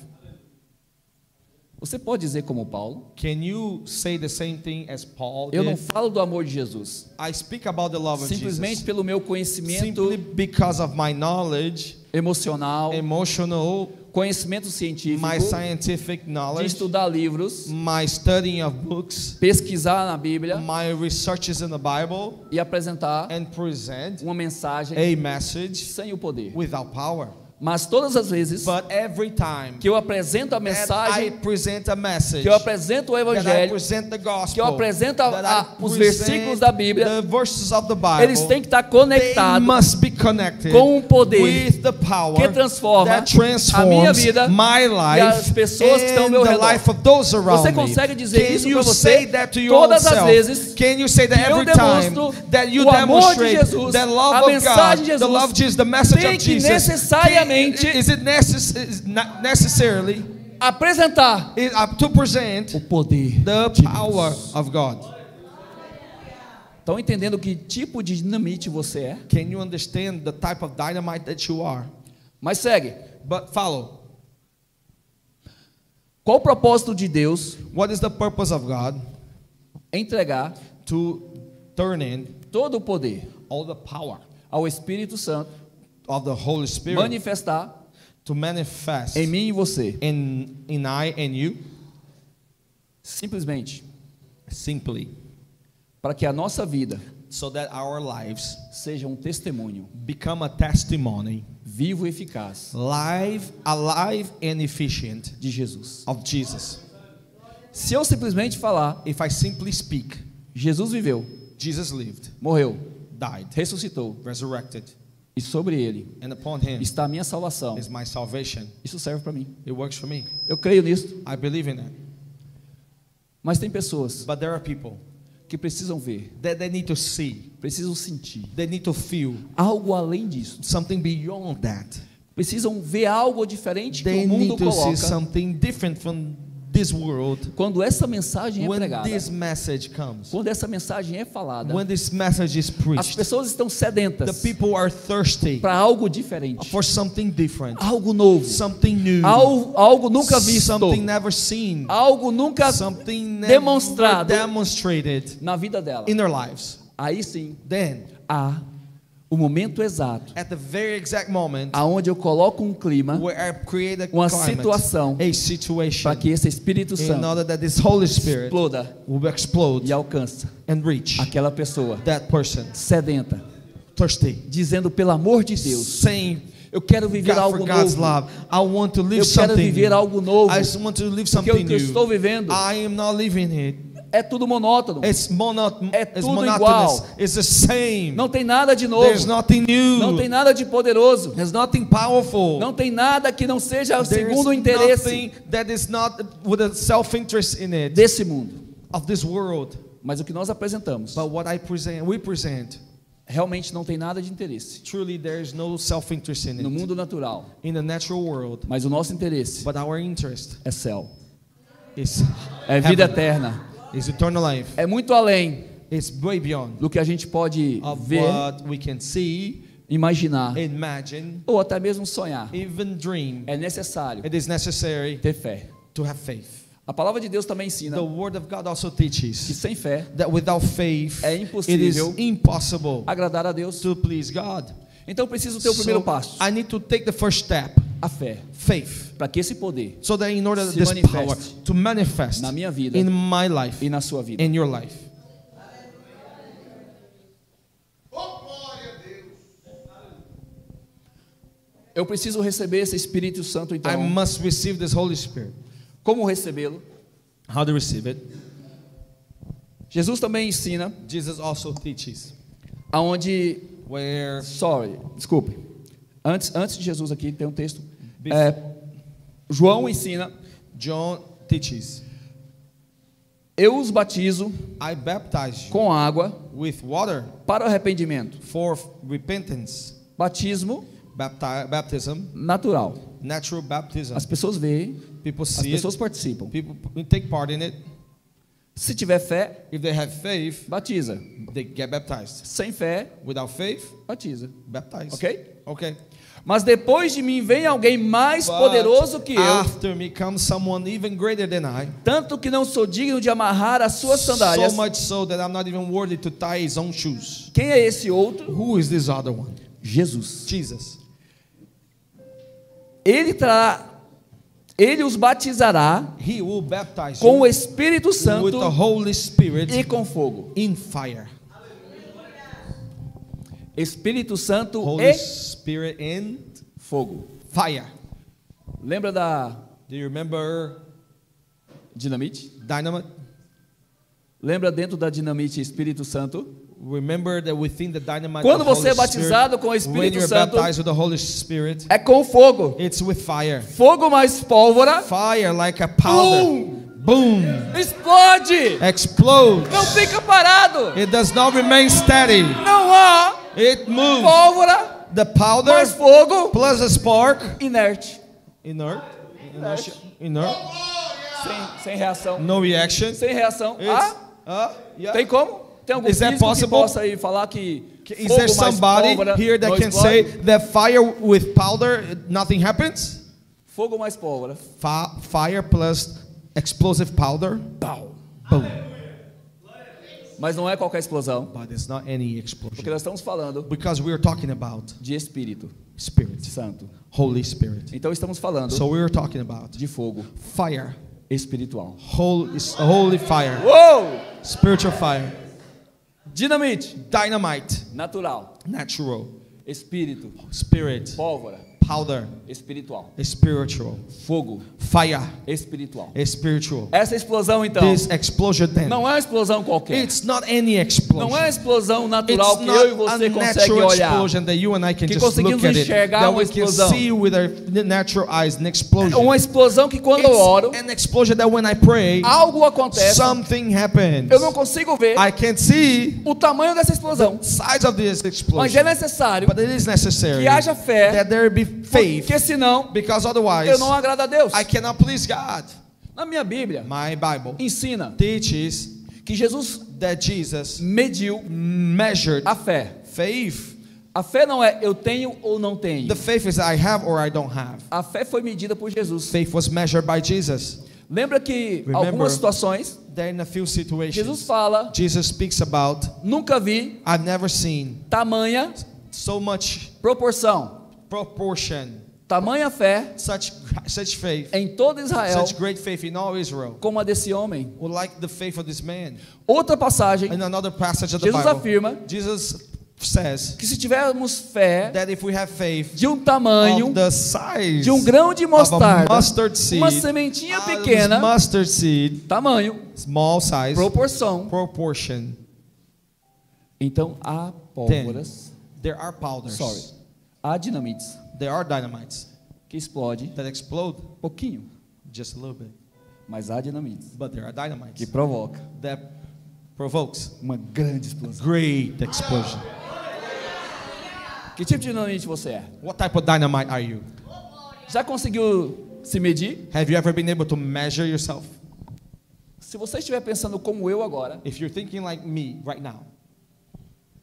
Você pode dizer como Paulo: Can you say the same thing as Paul eu não did? falo do amor de Jesus I speak about the love of simplesmente Jesus pelo meu conhecimento simply because of my knowledge, emocional, emotional, conhecimento científico, my scientific de knowledge, estudar livros, my studying of books, pesquisar na Bíblia my researches in the Bible, e apresentar and present uma mensagem a message sem o poder. without power. Mas todas as vezes But every time que eu apresento a that I mensagem, present a message, que eu apresento o that I Evangelho, present the gospel, que eu apresento that I os present versículos da Bíblia, the verses of the Bible, eles têm que estar they conectados must be connected com um poder with the power que transforma that transforms a minha vida my e as life pessoas que estão ao and meu the redor. life of those around Você me. consegue dizer Can isso you para say você that to todas as yourself? vezes Can you say that que eu every time demonstro that you o amor de demonstrate Jesus, the a love of mensagem de God, the Jesus, love of Jesus, the message tem of que Jesus? necessariamente Is it necessarily apresentar to present o poder the de power Deus. of God? Estão entendendo que tipo de dinamite você é? Can you understand the type of dynamite that you are? Mas segue. But follow. Qual o propósito de Deus What is the purpose of God? entregar To turn in todo o poder all the power ao Espírito Santo of the Holy Spirit manifestar to manifest em mim e você? in I and you? Simplesmente Simply para que a nossa vida so that our lives seja um testemunho become a testimony, vivo e eficaz alive and efficient de Jesus. of Jesus. Se eu simplesmente falar, If I simply speak, Jesus viveu, Jesus lived, morreu, died, ressuscitou, resurrected, e sobre ele and upon him está a minha salvação. is my salvation. Isso serve para mim. It works for me. Eu creio nisso. I believe in it. Mas tem pessoas But there are people que precisam ver, that they need to see, precisam sentir they need to feel algo além disso. something beyond that. Precisam ver algo diferente que They o mundo need to see coloca something different from this world. quando essa mensagem é When pregada, this message comes, quando essa mensagem é falada. when this message is As preached, pessoas estão the sedentas people are thirsty para algo diferente, for something different, algo novo, something new, algo nunca visto, something never seen, algo nunca something never demonstrado demonstrated na vida dela. in their lives. Aí sim, Then, há o momento exato at the very exact moment aonde eu coloco um clima, where I create a uma climate, situação a situation, para que esse Espírito in Santo order that this Holy Spirit exploda will explode e alcance and reach aquela pessoa that person sedenta, thirsty, dizendo pelo amor de Deus, saying, eu quero viver God, algo for God's novo. love, I want to live Eu quero something viver new. algo novo. I just want to live Porque o something que eu estou new. vivendo I am not living it. é tudo monótono. It's É it's tudo monotonous. igual. It's the same. Não tem nada de novo. There's nothing new. Não tem nada de poderoso. There's nothing powerful. Não tem nada que não seja There's segundo o interesse nothing that is not with a self-interest in it desse mundo. of this world. Mas o que nós apresentamos But what we present, realmente não tem nada de interesse truly there is no self-interest in no it mundo natural. in the natural world. Mas o nosso interesse But our interest é céu, is é vida heaven, eterna, is eternal life. é muito além It's way beyond do que a gente pode of ver, what we can see, imaginar imagine, ou até mesmo sonhar. even dream. É necessário It is necessary ter fé. to have faith. A palavra de Deus também ensina The Word of God also que teaches sem fé that without faith, é it is impossível impossible agradar a Deus. to please God. Então eu preciso ter o primeiro passo, I need to take the first step, a fé, faith, para que esse poder so that in order Se this manifeste power to manifest na minha vida in my life, e na sua vida. in your life. Eu preciso receber esse Espírito Santo I então. must receive this Holy Spirit. Como recebê-lo? How to receive it? Jesus também ensina Jesus also teaches aonde, where desculpe. Antes de Jesus aqui tem um texto. João ensina: John teaches, eu os batizo I baptize you com água with water para o arrependimento. for repentance. Batismo Baptism, natural. natural baptism. As pessoas veem, People as see pessoas it, participam. people take part in it. Se tiver fé, If they have faith, batiza. they get baptized. Sem fé, Without faith, batiza. baptized. Ok? Okay. Mas depois de mim vem alguém mais But poderoso que eu, after me comes someone even greater than I, tanto que não sou digno de amarrar as suas so sandálias. much so that I'm not even worthy to tie his own shoes. Quem é esse outro? Who is this other one? Jesus. Jesus. Ele os batizará He will baptize com o you Espírito Santo with the Holy Spirit e com fogo. in fire. Espírito Santo Holy e Spirit in fogo. fire. Lembra da Do you remember dinamite? dynamite? Lembra dentro da dinamite Espírito Santo? Remember that within the dynamite Quando of the você é Holy batizado Spirit, com o when Espírito you're Santo, baptized with the Holy Spirit, é com fogo. it's with fire. Fogo mais pólvora. Fire like a powder. Boom. Explode! Explodes. Não fica parado. It does not remain steady. Não há It moves. pólvora The powder mais fogo plus a spark. inerte. Inert. Inert. Sem reação. No reaction. Sem reação. It's, Ah, yeah. tem como? Tem algum Is that físico que possible? possa aí falar que Is fogo there mais somebody pólvora here that não can explode? say that fire with powder, nothing happens? Fogo mais pólvora. Fire plus explosive powder? Pau. Boom. Mas não é qualquer explosão, But it's not any porque explosion. nós estamos falando Because we are talking about de Espírito Spirit, Santo. Holy Spirit. Então estamos falando So we are talking about de fogo fire, espiritual. holy fire, Uou! spiritual fire, Dinamite, dynamite, natural. natural, Espírito, spirit, pólvora, powder, espiritual. spiritual, Fogo, fire, espiritual. spiritual. Essa explosão, então, This explosion then, não é uma explosão qualquer. it's not any Não explosion. é uma explosão natural It's que eu e not você a conseguem natural olhar. explosion that you and I can Que just look conseguimos at it, enxergar that uma we can explosão. see with our natural eyes, an É explosion. uma explosão que quando eu oro, It's an explosion that when I pray, algo acontece. something happens. Eu não consigo ver I can't see o tamanho dessa explosão. the size of this Mas é explosion, necessário but it is necessary que haja fé, that there be faith, porque senão because otherwise eu não agrado a Deus. I cannot please God. Na minha Bíblia, My Bible ensina teaches que Jesus that Jesus mediu measured a fé. faith. A fé não é eu tenho ou não tenho. The faith is I have or I don't have. A fé foi medida por Jesus. Faith was measured by Jesus. Lembra que Remember, algumas situações, There in a few Jesus situations, fala, Jesus speaks about, nunca vi I've never seen tamanha so much proporção, proportion, tamanha fé such faith, em todo Israel such great faith in all Israel, como a desse homem. like the faith of this man. Outra passagem, In another passage of the Jesus Bible, afirma Jesus says que se tivermos fé that if we have faith de um tamanho of the size de um grão de of a mostarda, mustard seed, uma sementinha out of pequena, mustard seed, tamanho, small size, proporção. proportion, Então há pólvoras, there are powders, há dinamites there are dynamites que explode that explode pouquinho, just a little bit, mas há dinamites but there are dynamites que provoca that provokes uma grande explosão. great explosion. Que tipo de dinamite você é? What type of dynamite are you? Já conseguiu se medir? Have you ever been able to measure yourself? Se você estiver pensando como eu agora, If you're thinking like me right now,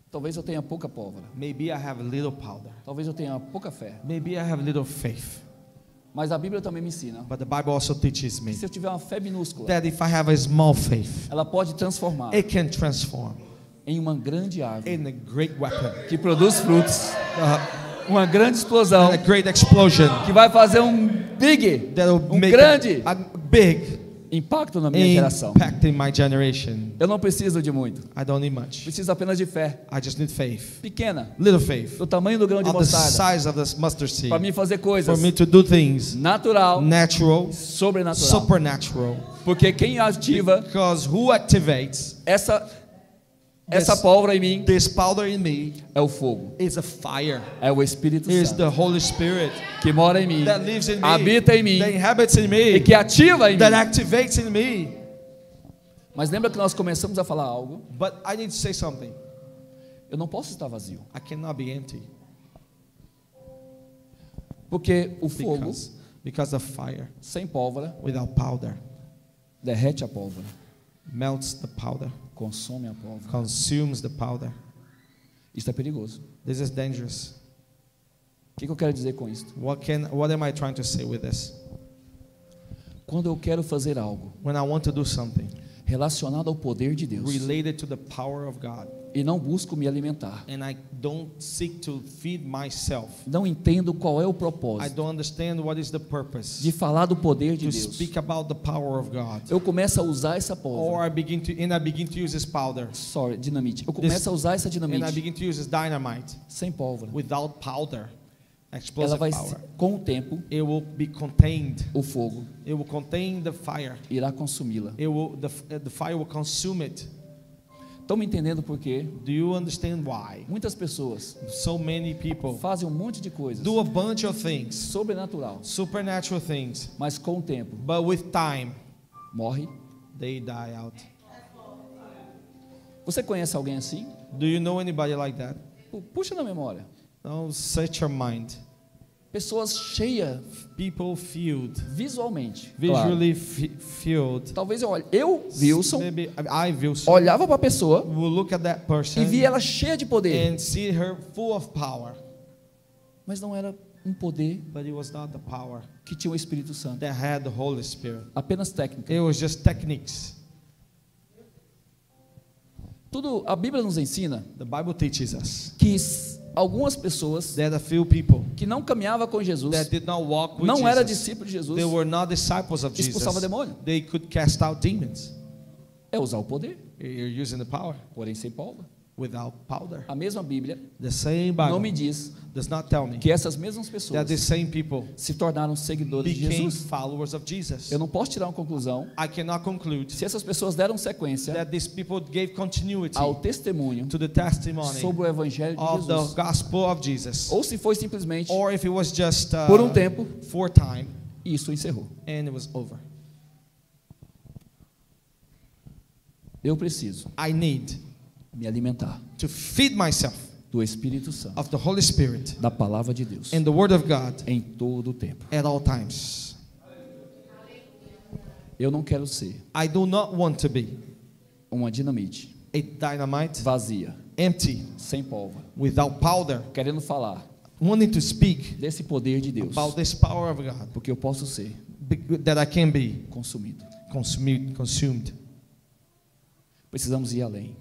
talvez eu tenha pouca pólvora, maybe I have a little powder, talvez eu tenha pouca fé, maybe I have little faith, mas a Bíblia também me ensina but the Bible also teaches que me se eu tiver uma fé minúscula, that if I have a small faith, ela pode transformar it can transform em uma grande árvore in a great weapon, que produz frutos, uma grande explosão and a great explosion que vai fazer um big, that will um make grande a big impacto na minha geração. impact in my generation. Eu não preciso de muito, I don't need much. preciso apenas de fé, I just need faith, pequena, little faith, do tamanho do grão de of the mostarda, size of the mustard seed, para mim fazer for coisas me to do things natural, natural, sobrenatural. supernatural. Porque quem ativa Because who activates essa pólvora em mim this powder in me é o fogo, is a fire, é o Espírito is Santo the Holy Spirit que mora em mim, that lives in me, habita em mim that inhabits in e me, que ativa em that mim. activates in me. Mas lembra que nós começamos a falar algo? But I need to say something. Eu não posso estar vazio, I cannot be empty porque o fogo because the fire sem pólvora without powder derrete a pólvora, melts the powder, consome a pólvora. consumes the powder. Isso é perigoso. This is dangerous. O que eu quero dizer com isso? What am I trying to say with this? Quando eu quero fazer algo When I want to do something relacionado ao poder de Deus related to the power of God, e não busco me alimentar, and I don't seek to feed myself, não entendo qual é o I propósito don't understand what is the purpose de falar do poder de to Deus, speak about the power of God, eu começo a usar essa or pólvora, I begin to use this powder, dinamite. Eu começo a usar essa and I dinamite begin to use this dynamite sem pólvora. without powder, Ela explosive vai, power. com o tempo, It will be contained. o fogo It will contain the fire. irá consumi-la. The fire will consume it. Estão me entendendo por quê? Do you understand why? Muitas pessoas So many people fazem um monte de coisas do a bunch of things, sobrenatural, supernatural things, mas com o tempo but with time morre. they die out. Você conhece alguém assim? Do you know anybody like that? Puxa na memória. No, search your mind. Pessoas cheias people filled, visualmente. Claro. visually filled. Talvez eu, Wilson, Maybe I, Wilson, olhava para a pessoa will look at that person e via ela cheia de poder. and see her full of power, Mas não era um poder but it was not the power que tinha o Espírito Santo. that had the Holy Spirit. Apenas técnica. It was just techniques. Tudo, a Bíblia nos ensina The Bible teaches us que algumas pessoas that a few people que não caminhavam com Jesus, that did not walk with não era Jesus, discípulo de Jesus, they were not disciples of Jesus. expulsava demônio. They could cast out demons. É usar o poder, You're using the power porém sem pólvora. without powder. A mesma Bíblia The same não Bible me diz does not tell me que essas mesmas that pessoas the same people se tornaram seguidores de became Jesus. followers of Jesus. Eu não posso tirar uma conclusão I cannot conclude se essas pessoas deram sequência that these people gave continuity ao testemunho to the testimony sobre o Evangelho de of the Jesus, gospel of Jesus, ou se foi simplesmente or if it was just por um tempo for time e isso encerrou. and it was over. Eu preciso I need me alimentar to feed myself do Espírito Santo, of the Holy Spirit da palavra de Deus, and the Word of God em todo o tempo. at all times. Eu não quero ser I do not want to be uma dinamite a dynamite, vazia, empty, sem pólvora, without powder, querendo falar wanting to speak desse poder de Deus, about this power of God, porque eu posso ser that I can be consumido. consumed. Precisamos ir além,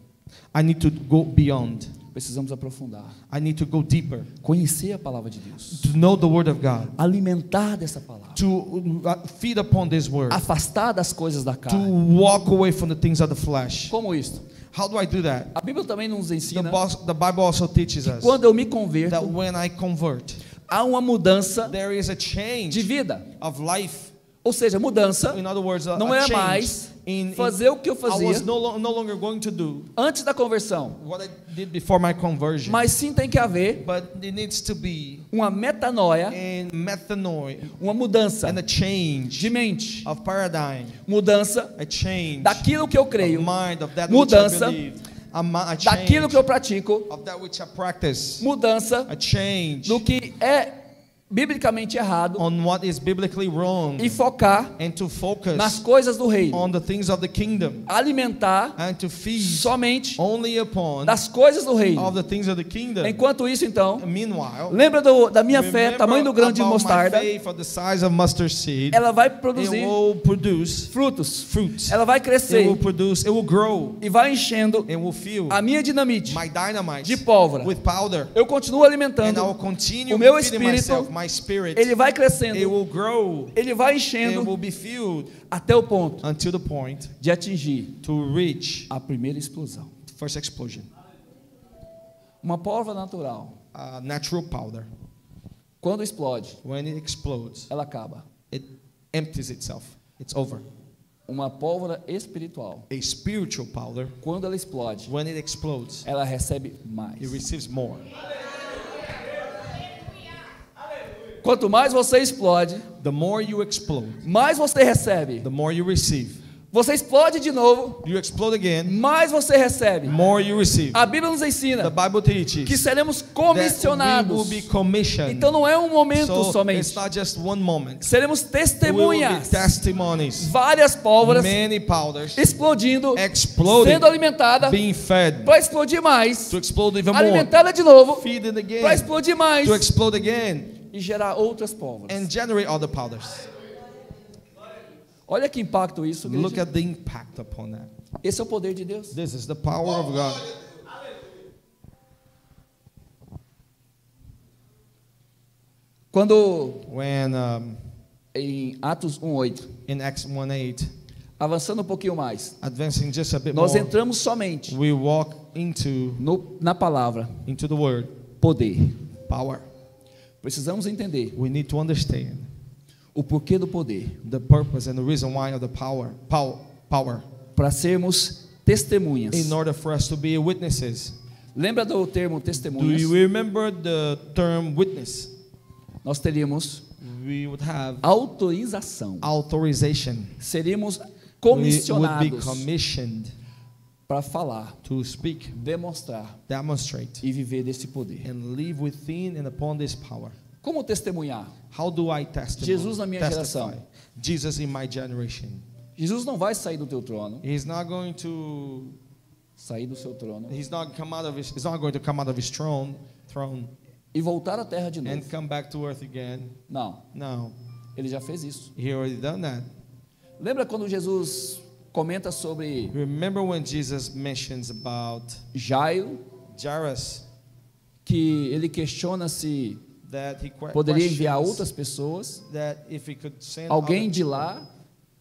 I need to go beyond. precisamos aprofundar, I need to go deeper, conhecer a palavra de Deus, to know the Word of God, alimentar dessa palavra, to feed upon this Word, afastar das coisas da to carne. walk away from the things of the flesh. Como isso? How do I do that? A Bíblia também nos The ensina Bible also teaches us quando eu me that converto, when I convert, há uma mudança there is a de change vida. of life. Ou seja, mudança In other words, não a é change mais in fazer o que eu I was fazia no longer going to do antes da conversão, what I did before my conversion, mas sim tem que haver but it needs to be uma metanoia, in metanoia uma mudança and a change de mente, of paradigm, mudança a change daquilo que eu of creio, mind, of that mudança which I believe, a change daquilo que eu pratico, of that which I practice, mudança a change do que é biblicamente errado on what is biblically wrong, e focar and to focus nas coisas do reino, on the things of the kingdom, alimentar and to feed somente only upon das coisas do reino. of the things of the kingdom. Enquanto isso, então, Meanwhile, lembra da minha fé, remember tamanho do grão de about my mostarda, faith of the size of mustard seed. ela vai It produzir will produce frutos, fruits. ela vai It will crescer produce. It will grow. e vai enchendo It will fill a minha dinamite my dynamite de pólvora. with powder. Eu continuo And alimentando, I will continue o meu feeding espírito, myself, my spirit. ele vai It crescendo, will grow. ele vai It enchendo will be filled até o ponto until the point de atingir to reach a primeira explosão. the first explosion. Uma pólvora natural, Natural powder. quando explode, When it explodes, ela acaba. it empties itself. It's over. Uma pólvora espiritual, A spiritual powder, quando ela explode, when it explodes, ela recebe it mais. receives more. Quanto mais você explode, The more you explode, mais você recebe. the more you receive. Você explode de novo, You explode again, mais você recebe. more you receive. A Bíblia nos The ensina Bible teaches que seremos that we comissionados. will be commissioned. Então não é um momento So it's somente. not just one moment. Seremos We will be testemunhas. testimonies. Várias pólvoras Many powders explodindo, exploding, sendo alimentada being fed para explodir mais, to explode even more. alimentada de novo Feed it para again explodir mais to explode again e gerar outras pólvoras. and generate other powders. Olha que impacto isso, Look igreja. at the impact upon that. Esse é o poder de Deus. This is the power of God. Quando When em Atos 1:8, in Acts 1:8, avançando um pouquinho mais, advancing just a bit nós more, entramos somente we walk into na palavra the word poder. power. Precisamos entender We need to understand o porquê do poder the purpose and the reason why of the power para sermos testemunhas. in order for us to be witnesses. Lembra do termo Do testemunhas? you remember the term witness? Nós teríamos We would have autorização. authorization. Seríamos We would be comissionados commissioned para falar, to speak, demonstrar demonstrate, e viver desse poder. and live within and upon this power. Como testemunhar? How do I testify? Jesus na minha testify? geração. Jesus in my generation. Jesus não vai sair do teu trono, He's not going to. sair do seu trono He's not going to come out of his throne e voltar à terra de novo. and come back to earth again. Não, No, ele já fez isso. he already done that. Lembra quando Jesus comenta sobre Remember when Jesus mentions about Jairo, Jairus, que ele questiona se that he poderia enviar questions outras pessoas, that if he could send alguém other de lá,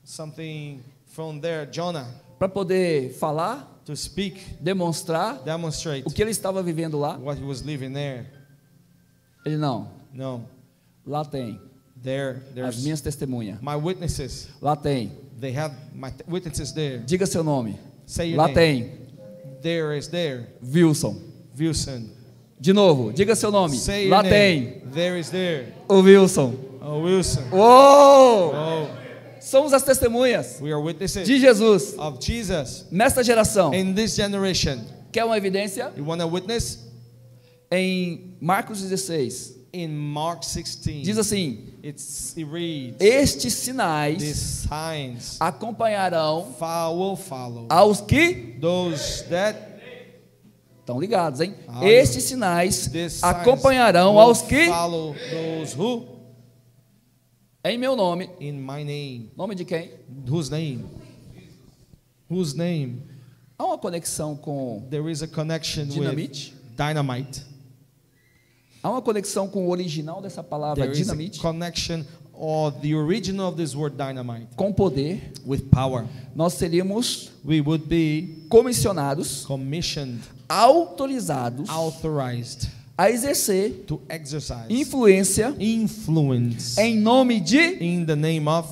something from there, Jonah, para poder falar, to speak, demonstrar demonstrate o que ele estava vivendo lá. what he was living there. Ele não, No, lá tem as there's minhas testemunhas, my witnesses. lá tem, They have my witnesses there. diga seu nome, Say your lá name. tem, There is there. Wilson. Wilson. De novo, diga seu nome, Say your lá name. tem, There is there. o Wilson. Oh, Wilson. Uou! Oh, Somos as testemunhas we are witnesses de Jesus of Jesus nesta geração. in this generation. Quer uma evidência? You want a witness? Em Marcos 16, In Mark 16, diz assim: it reads, estes these sinais signs acompanharão will follow aos que those that estão ligados, hein? Ah, Estes sinais these signs acompanharão will aos que follow those who em meu nome. in my name. Nome de quem? Whose name? Whose name? Há uma conexão com There is a connection dinamite? with dynamite. Há uma conexão com o original dessa palavra There is a dinamite connection or the original of this word dynamite com poder. with power. Nós seríamos We would be comissionados, commissioned, autorizados authorized a exercer to exercise influência influence em nome de in the name of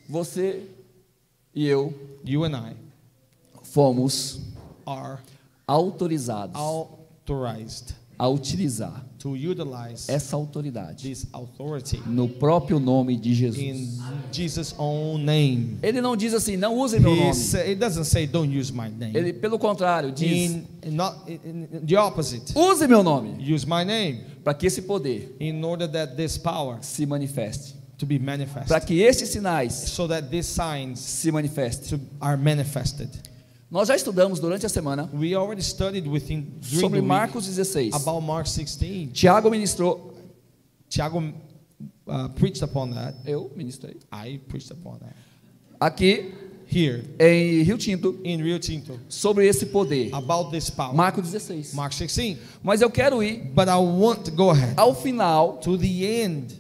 você e eu you and I fomos are autorizados authorized a utilizar to utilize essa autoridade this authority no próprio nome de Jesus. in Jesus' own name. Ele não diz assim, não use meu nome. It doesn't say don't use my name. Ele, pelo contrário, diz, In the opposite, use meu nome, use my name para que esse poder in order that this power se manifeste, to be manifested, para que esses sinais so that these signs se manifestem. are manifested. Nós já estudamos durante a semana We already studied during sobre the week Marcos 16. about Mark 16. Tiago ministrou, Tiago preached upon that. eu ministrei, I preached upon that. aqui Here em Rio Tinto, in Rio Tinto sobre esse poder. about this power. Marcos 16. Mark 16. Mas eu quero ir But I want to go ahead ao final to the end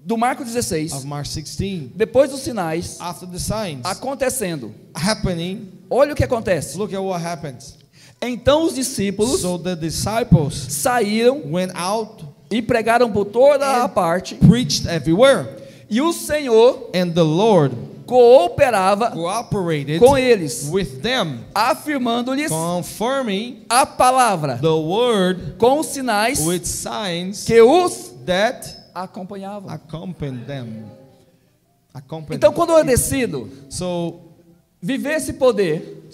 do Marcos 16, of Mark 16. depois dos sinais After the signs acontecendo. happening, Olha o que acontece. look at what happens. Então os discípulos So the disciples saíram went out, e pregaram por toda a parte, preached everywhere, e o Senhor and the Lord cooperava cooperated com eles, with them, afirmando-lhes confirming a palavra the word com os sinais with signs que os that acompanhavam. accompanied them. Então, quando eu decido So viver esse poder,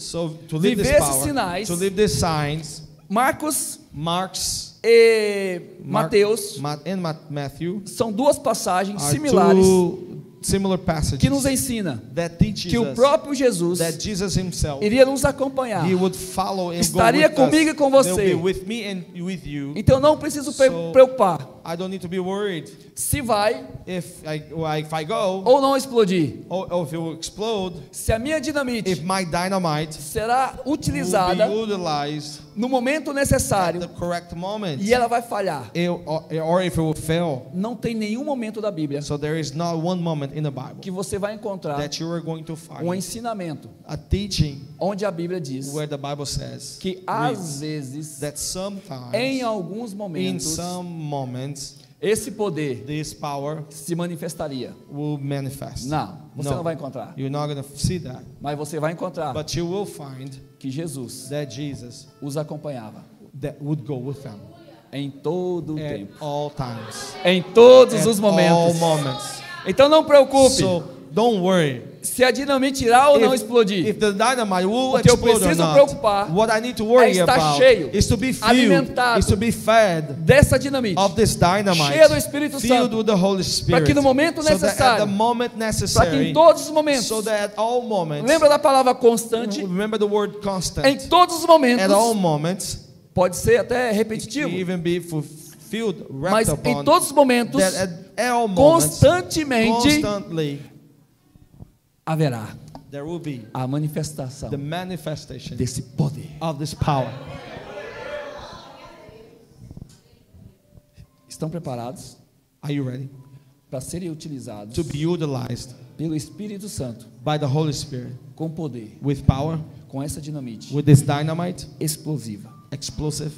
to live this viver esses power, sinais, to live these signs, Marcos Mark's e Mark- Mateus and Matthew são duas passagens are similares two similar passages que nos ensina that teaches que o us próprio Jesus that Jesus himself, iria nos acompanhar. he would follow and Estaria go with comigo us. e com você. They'll be with me and with you. Então não preciso So- preocupar I don't need to be worried se vai if I go ou não explodir. or if it will explode, Se a minha dinamite if my dynamite será will utilizada be utilized no momento at necessário the correct moment, e ela vai falhar. or if it will fail. Não tem nenhum momento da Bíblia So there is not one moment in the Bible que você vai encontrar that you are going to find ensinamento a teaching onde a Bíblia diz where the Bible says que às vezes, that sometimes, em alguns in momentos, some moments, esse poder this power se manifestaria. will manifest. Não, você não vai encontrar. You're not going to see that. Mas você vai encontrar But you will find que Jesus that Jesus os acompanhava that would go with them em todo o at tempo, all times. em todos At os all momentos. moments. Então não preocupe. So Don't worry. se a dinamite irá ou não explodir. If the dynamite will O que eu explode or preciso not, preocupar what I need to worry é estar about cheio, is to be filled, alimentado is to be fed dessa dinamite, of this dynamite, cheio do Espírito filled Santo, with the Holy Spirit, que no momento so that at necessário, the moment para que necessary, em todos os momentos, so that at all moments, lembra da palavra constante? remember the word constant, Em todos os momentos, at all moments, pode ser até it repetitivo, can even be fulfilled, mas wrapped em upon, todos os momentos, that at all moments, constantemente constantly, haverá there will be a manifestação the manifestation desse poder. of this power. Estão preparados Are you ready para serem utilizados to be utilized pelo Espírito Santo by the Holy Spirit com poder, with power, com essa dinamite with this dynamite, explosiva? explosive?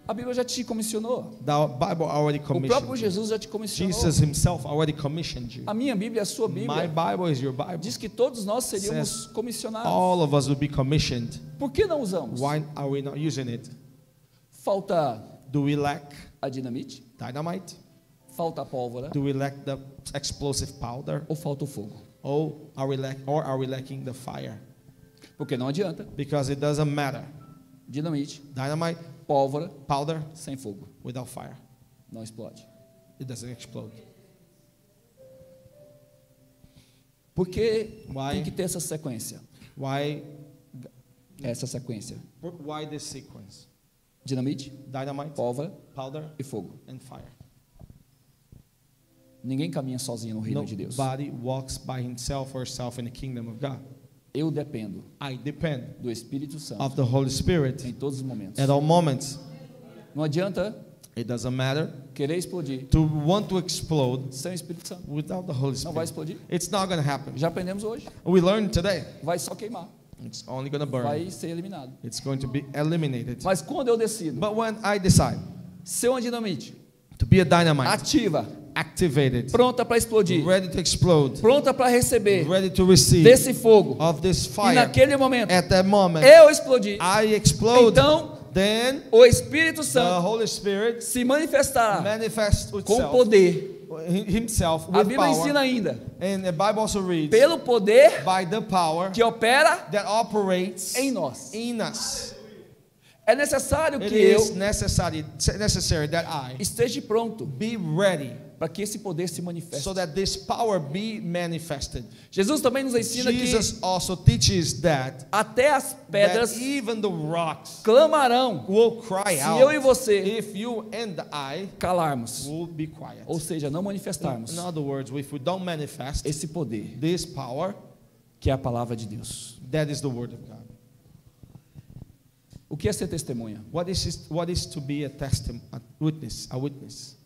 A Bíblia já te comissionou. The Bible already O próprio commissioned you. Jesus já te comissionou. Jesus himself already commissioned you. A minha Bíblia, a sua My Bíblia, Bible is your Bible. diz que todos nós seríamos Says comissionados. all of us will be commissioned. Por que não usamos? Why are we not using it? Falta Do we lack a dinamite? dynamite? Falta a pólvora? Do we lack the explosive powder? Ou falta o fogo? Or are we lacking the fire? Porque não adianta Because it doesn't matter. dinamite, Dynamite, pólvora, powder, sem fogo. without fire, Não explode. it doesn't explode. Porque Why? tem que ter essa sequência. Why this sequence? Dinamite, Dynamite, pólvora powder, e fogo. and fire. Ninguém caminha sozinho no reino de Deus. Nobody walks by himself or herself in the kingdom of God. Eu dependo I depend do Espírito Santo of the Holy Spirit em todos os momentos. at all moments. Não adianta It doesn't matter querer explodir to want to explode sem o Espírito Santo. without the Holy Não vai Spirit. explodir. It's not going to happen. Já aprendemos hoje. We learned today. Vai só queimar. It's only going to burn. Vai ser eliminado. It's going to be eliminated. Mas quando eu decido But when I decide ser uma dinamite to be a dynamite, ativa, activated, pronta para explodir, ready to explode, pronta para receber ready to receive desse fogo, of this e fire, naquele momento at that moment, eu explodir, I explode. então Then o Espírito the Santo Holy Spirit se manifestará manifests com itself, poder. himself A with Bíblia power. ensina ainda, And the Bible also reads, pelo poder by the power que opera that operates em nós. in us. É necessário It que eu is necessary that I esteja pronto be ready para que esse poder se manifeste. so that this power be manifested. Jesus também nos ensina Jesus que also teaches that, até as pedras even the rocks clamarão will cry se out eu e você if you and I calarmos, will be quiet. ou seja, não manifestarmos In other words, if we don't manifest esse poder this power, que é a palavra de Deus. that is the word of God. O que é ser testemunha? What is to be a witness?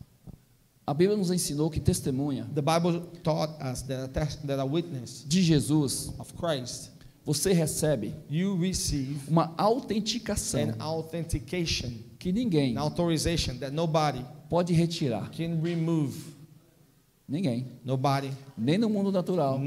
A Bíblia nos ensinou que testemunha The Bible taught us that a witness de Jesus, of Christ, você recebe you receive uma autenticação an authentication, que ninguém an authorization that nobody pode retirar. can remove. Ninguém. Nobody, Nem no mundo natural,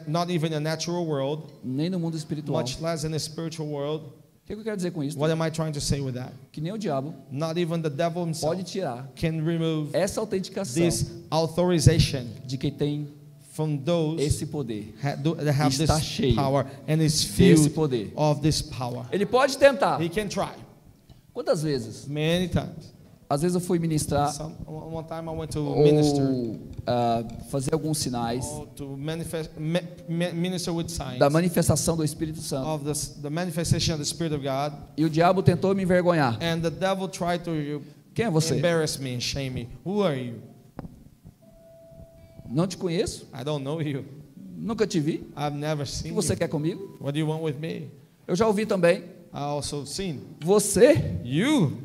not even in the natural world, nem no mundo espiritual. much less in the spiritual world. O que eu quero dizer com isso? What am I trying to say with that? Que nem o diabo Not even the devil himself pode tirar can remove essa autenticação this authorization de quem tem from those esse poder, that have está this cheio power and is desse filled poder. of this power. Ele pode tentar. He can try Quantas vezes? many times. Às vezes eu fui ministrar One time I went to minister, ou fazer alguns sinais or to minister with signs da manifestação do Espírito Santo. of the manifestation of the Spirit of God, E o diabo tentou me envergonhar. and the devil tried to Quem é você? embarrass me and shame me. Who are you? Não te conheço? I don't know you. Nunca te vi? I've never O que seen você you. quer comigo? What do you want with me? Eu já ouvi também. I also seen Você? you.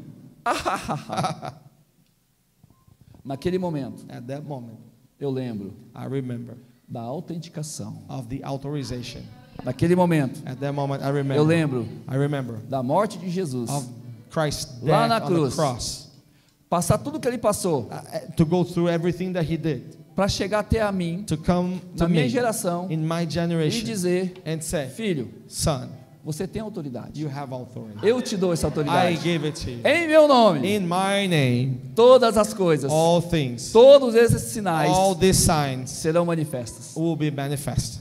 Naquele momento, At that moment, eu lembro I remember da autenticação. of the authorization. Naquele momento, At that moment, I eu remember. lembro I remember da morte de Jesus. of Christ's Lá death na on the cruz. cross. Passar tudo que ele passou To go through everything that he did, para chegar até a mim, to come to na minha me geração, in my e generation dizer: and say, filho, son, Você tem autoridade. You have authority. Eu te dou essa I autoridade. give it to you. Em meu nome, In my name, todas as coisas, all things, todos esses sinais all these signs serão manifestas. will be manifest.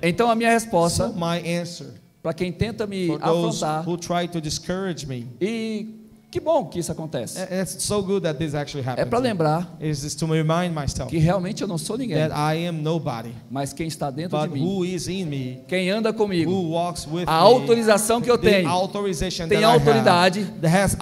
Então a minha resposta So my answer para quem tenta me for those afrontar, who try to discourage me, e que bom que isso acontece, and it's so good that this actually é para happens, lembrar is to remind myself que realmente eu não sou ninguém, that I am nobody, mas quem está dentro de but mim, who is in me, quem anda comigo, who walks with a me, autorização que eu the tenho, authorization tem that I autoridade have, that has sobre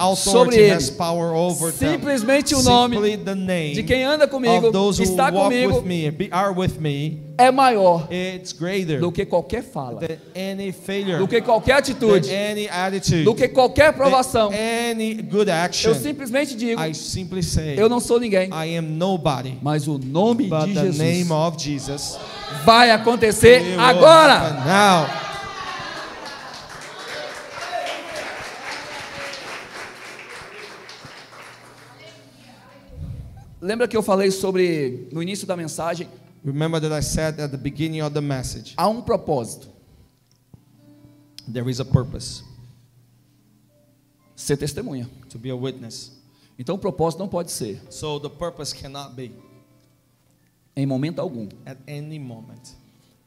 authority, ele. has power over them. Simplesmente o nome Simply the name de quem anda comigo, of those who está walk comigo, with me, are with me, é maior it's greater do que qualquer fala, than any failure, do que qualquer than atitude, any attitude, do que qualquer provação. than any good action. Eu simplesmente digo, I simply say, eu não sou ninguém, I am nobody, mas o nome but de the Jesus name of Jesus vai acontecer will agora. happen now. Lembra que eu falei sobre, no início da mensagem, Remember that I said at the beginning of the message, há um propósito, there is a purpose, ser testemunha. to be a witness. Então o propósito não pode ser, So the purpose cannot be em momento algum, at any moment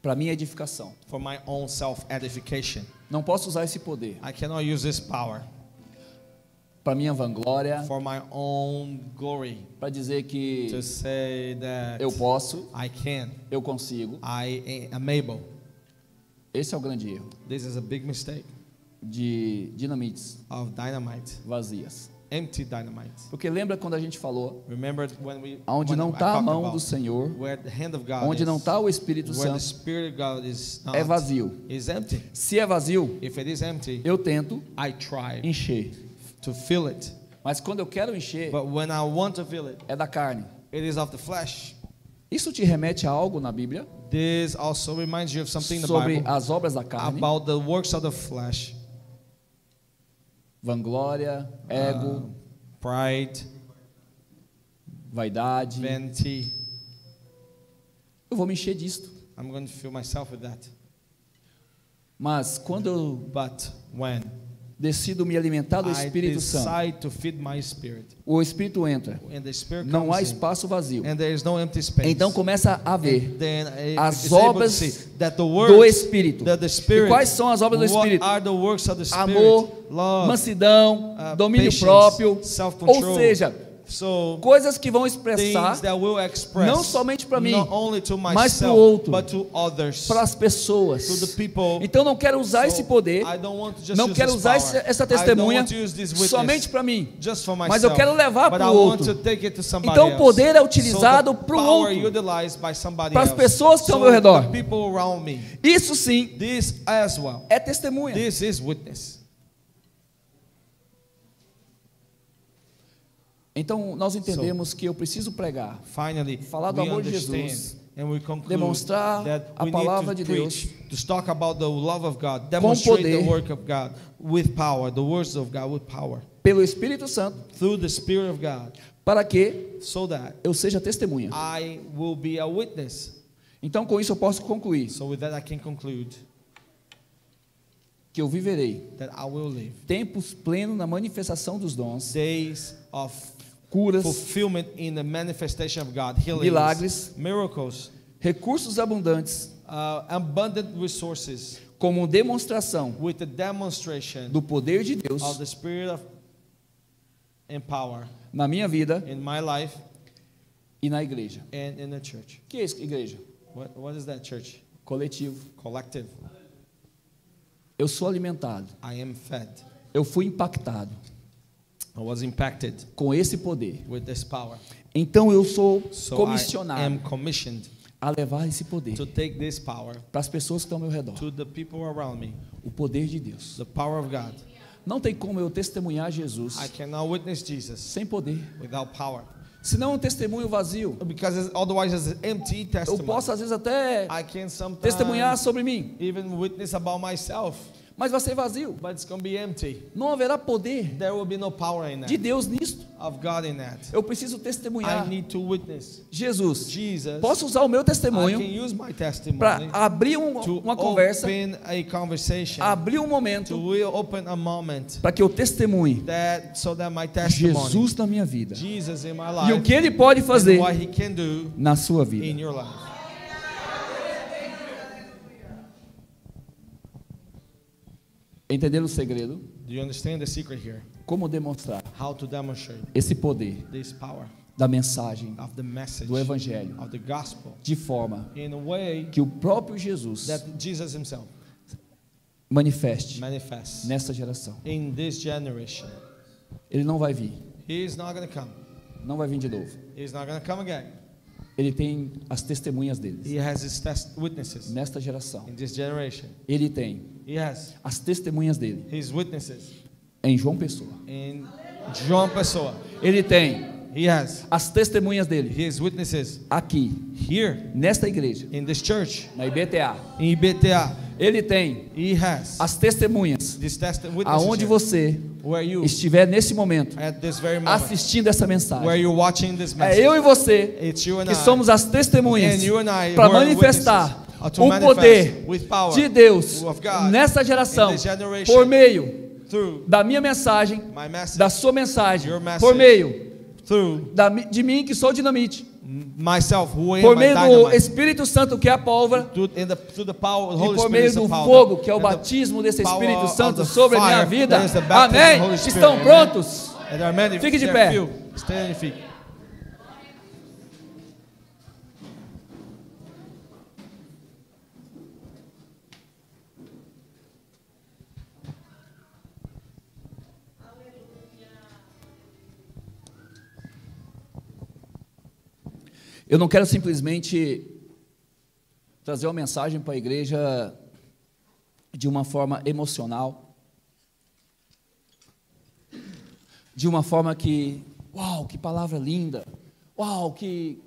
para minha edificação. for my own self-edification. Não posso usar esse poder I cannot use this power para minha vanglória, for my own glory, para dizer que to say that eu posso, I can, eu consigo. I am able. Esse é o grande erro This is a big mistake de dinamites of dynamite, vazias. empty dynamite. Porque lembra quando a gente falou, Remember when onde when não I está a talked mão about do Senhor, where the hand of God onde is, não está o Espírito where the Santo, Spirit of God is not, é vazio. is empty. Se é vazio, If it is empty, eu tento I try encher. to fill it. Mas quando eu quero encher, But when I want to fill it, é da carne. it is of the flesh. Isso te remete a algo na Bíblia This also reminds you of something in the sobre Bible as obras da carne, about the works of the flesh, vanglória, ego, pride, vaidade. vanity. Eu vou me encher disto. I'm going to fill myself with that. Mas quando eu But when decido me alimentar do I Espírito Santo, decide to feed my spirit, o Espírito entra. and the Spirit Não há comes in, espaço vazio. and there is no empty space, Então começa a ver then as it's able to obras see that the do works Espírito. that the E Spirit, quais são as obras do what Espírito? are the works of the Spirit? Amor, Love, mansidão, domínio patience, próprio. self-control. Ou seja, So coisas que vão expressar things that will express não somente para mim, not only to mas para o myself, outro, but to others, para as pessoas. to the people. Então não quero usar So, esse poder, I don't want to just não use quero this usar power. essa I don't testemunha want to use this witness somente para mim, just for mas eu myself, quero levar but para I o want outro. to take it to somebody Então o else. poder é So utilizado the para o power outro, utilized by somebody para as else. pessoas que estão So ao meu redor. the people around me. Isso sim This as well. é testemunha. This is witness. Então nós entendemos que eu preciso pregar, Finally, falar do we amor de understand Jesus, and we conclude demonstrar that a we palavra need de to Deus preach, to talk about the love of God, demonstrate the poder, work of God with power, the words of God with power, pelo Espírito Santo, through the Spirit of God, para que so that eu seja testemunha. I will be a witness. Então com isso eu posso concluir So with that I can conclude que eu viverei that I will live tempos plenos na manifestação dos dons, days of curas, fulfillment in the manifestation of God, healings, milagres, miracles, recursos abundantes, abundant resources, como demonstração with the demonstration do poder de Deus of the Spirit of and power na minha vida in my life e na igreja. and in the church. O que é isso, igreja? What is that, church? Coletivo. Collective. Eu sou alimentado, I am fed. eu fui impactado I was impacted com esse poder. with this power. Então eu sou So I am comissionado commissioned a levar esse poder to take this power para as pessoas que estão ao meu redor. to the people around me. O poder de Deus. The power of God. Não tem como eu testemunhar Jesus I cannot witness Jesus sem poder. without power. Senão é um testemunho vazio. Because otherwise it's empty Eu testimony. posso às vezes até I can sometimes testemunhar sobre mim, even witness about myself. mas vai ser vazio. but it's going to be empty. Não haverá poder There will be no power in de that, Deus nisto. of God in that. Eu preciso I testemunhar. need to witness. Jesus, Jesus, posso usar o meu I testemunho can use my para testimony abrir to uma conversa, open a conversation, abrir um to momento open a moment, para que eu testemunhe that so that my testimony, Jesus na minha vida Jesus in my e o life, que Ele pode and fazer what He can do na sua vida. in your life. Entender o segredo? Do you understand the secret here? Como demonstrar How to demonstrate esse poder this power da mensagem of the message do Evangelho of the gospel de forma in a way que o próprio Jesus that Jesus Himself manifeste manifests nessa geração. in this generation. Ele não vai vir, He is not going to come. não vai vir de novo. He is not going to come again. Ele tem as testemunhas dele He has His witnesses nesta geração. in this generation. Ele tem He has as testemunhas dele His witnesses em João Pessoa. in João Pessoa. Ele tem He has as testemunhas dele His witnesses aqui, here nesta igreja, in this church, na IBTA. in IBTA. Ele tem He has as testemunhas these witnesses aonde here, você where you estiver nesse momento at this very moment, assistindo essa where mensagem. you're watching this É message. eu e você It's you and que I. somos as testemunhas And you and I para who are manifestar witnesses, to o manifest poder with power de Deus of God nessa geração in this generation por meio through da minha mensagem, my message, da sua mensagem, Your message. por meio through de mim que sou dinamite, myself, who am por my meio do dynamite, Espírito Santo que é a pólvora through the power of the e Holy por Spirit meio is the do power, fogo que é o and the batismo desse power Espírito of Santo the sobre a minha fire vida. that is the baptism of the Amém? Holy Spirit. Estão Amen. prontos? And there are many Fique de there are pé. few. Stand on your feet. Eu não quero simplesmente trazer uma mensagem para a igreja de uma forma emocional, de uma forma que, uau, que palavra linda, uau, que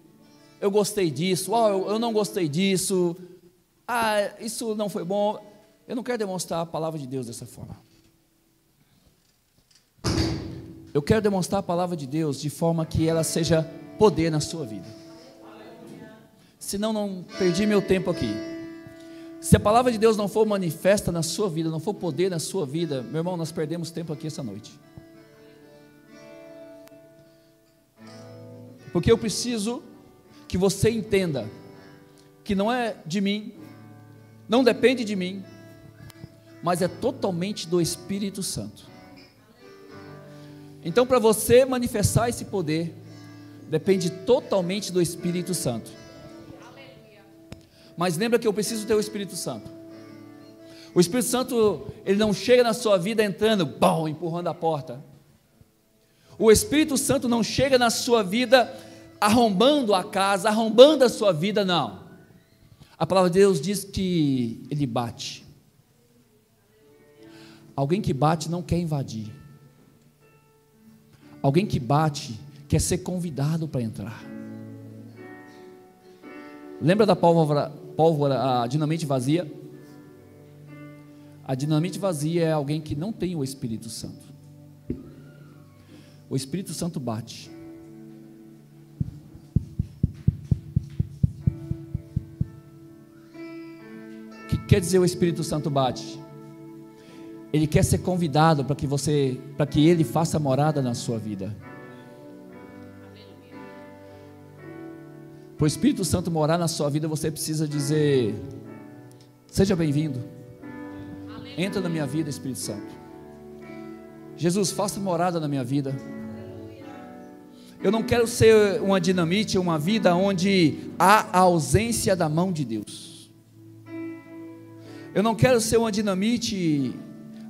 eu gostei disso, uau, eu não gostei disso, isso não foi bom. Eu não quero demonstrar a palavra de Deus dessa forma. Eu quero demonstrar a palavra de Deus de forma que ela seja poder na sua vida. Senão não perdi meu tempo aqui. Se a palavra de Deus não for manifesta na sua vida, não for poder na sua vida, meu irmão, nós perdemos tempo aqui essa noite. Porque eu preciso que você entenda que não é de mim, não depende de mim, mas é totalmente do Espírito Santo. Então, para você manifestar esse poder, depende totalmente do Espírito Santo. Mas lembra que eu preciso ter o Espírito Santo. O Espírito Santo, ele não chega na sua vida entrando, bom, empurrando a porta. O Espírito Santo não chega na sua vida arrombando a casa, arrombando a sua vida, não. A palavra de Deus diz que ele bate. Alguém que bate não quer invadir. Alguém que bate quer ser convidado para entrar. Lembra da pólvora, a dinamite vazia? A dinamite vazia é alguém que não tem o Espírito Santo. O Espírito Santo bate. O que quer dizer o Espírito Santo bate? Ele quer ser convidado para que ele faça morada na sua vida. Para o Espírito Santo morar na sua vida, você precisa dizer: seja bem-vindo, entra na minha vida, Espírito Santo. Jesus, faça morada na minha vida. Eu não quero ser uma dinamite, uma vida onde há a ausência da mão de Deus. Eu não quero ser uma dinamite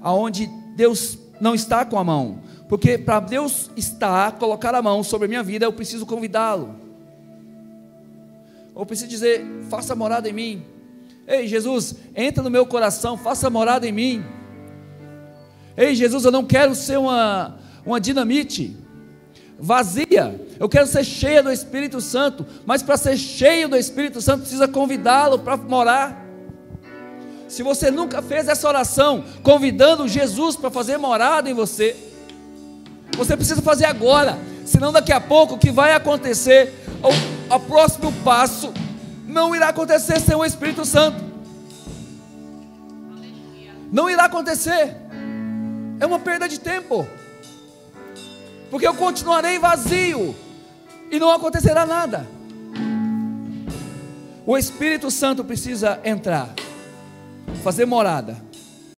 onde Deus não está com a mão, porque para Deus colocar a mão sobre a minha vida, eu preciso convidá-lo. Eu preciso dizer: faça morada em mim. Ei, Jesus, entra no meu coração, faça morada em mim. Ei, Jesus, eu não quero ser uma dinamite vazia. Eu quero ser cheia do Espírito Santo. Mas para ser cheio do Espírito Santo, precisa convidá-lo para morar. Se você nunca fez essa oração, convidando Jesus para fazer morada em você, você precisa fazer agora, senão daqui a pouco o que vai acontecer, o próximo passo, não irá acontecer sem o Espírito Santo. Não irá acontecer. É uma perda de tempo, porque eu continuarei vazio e não acontecerá nada. O Espírito Santo precisa entrar, fazer morada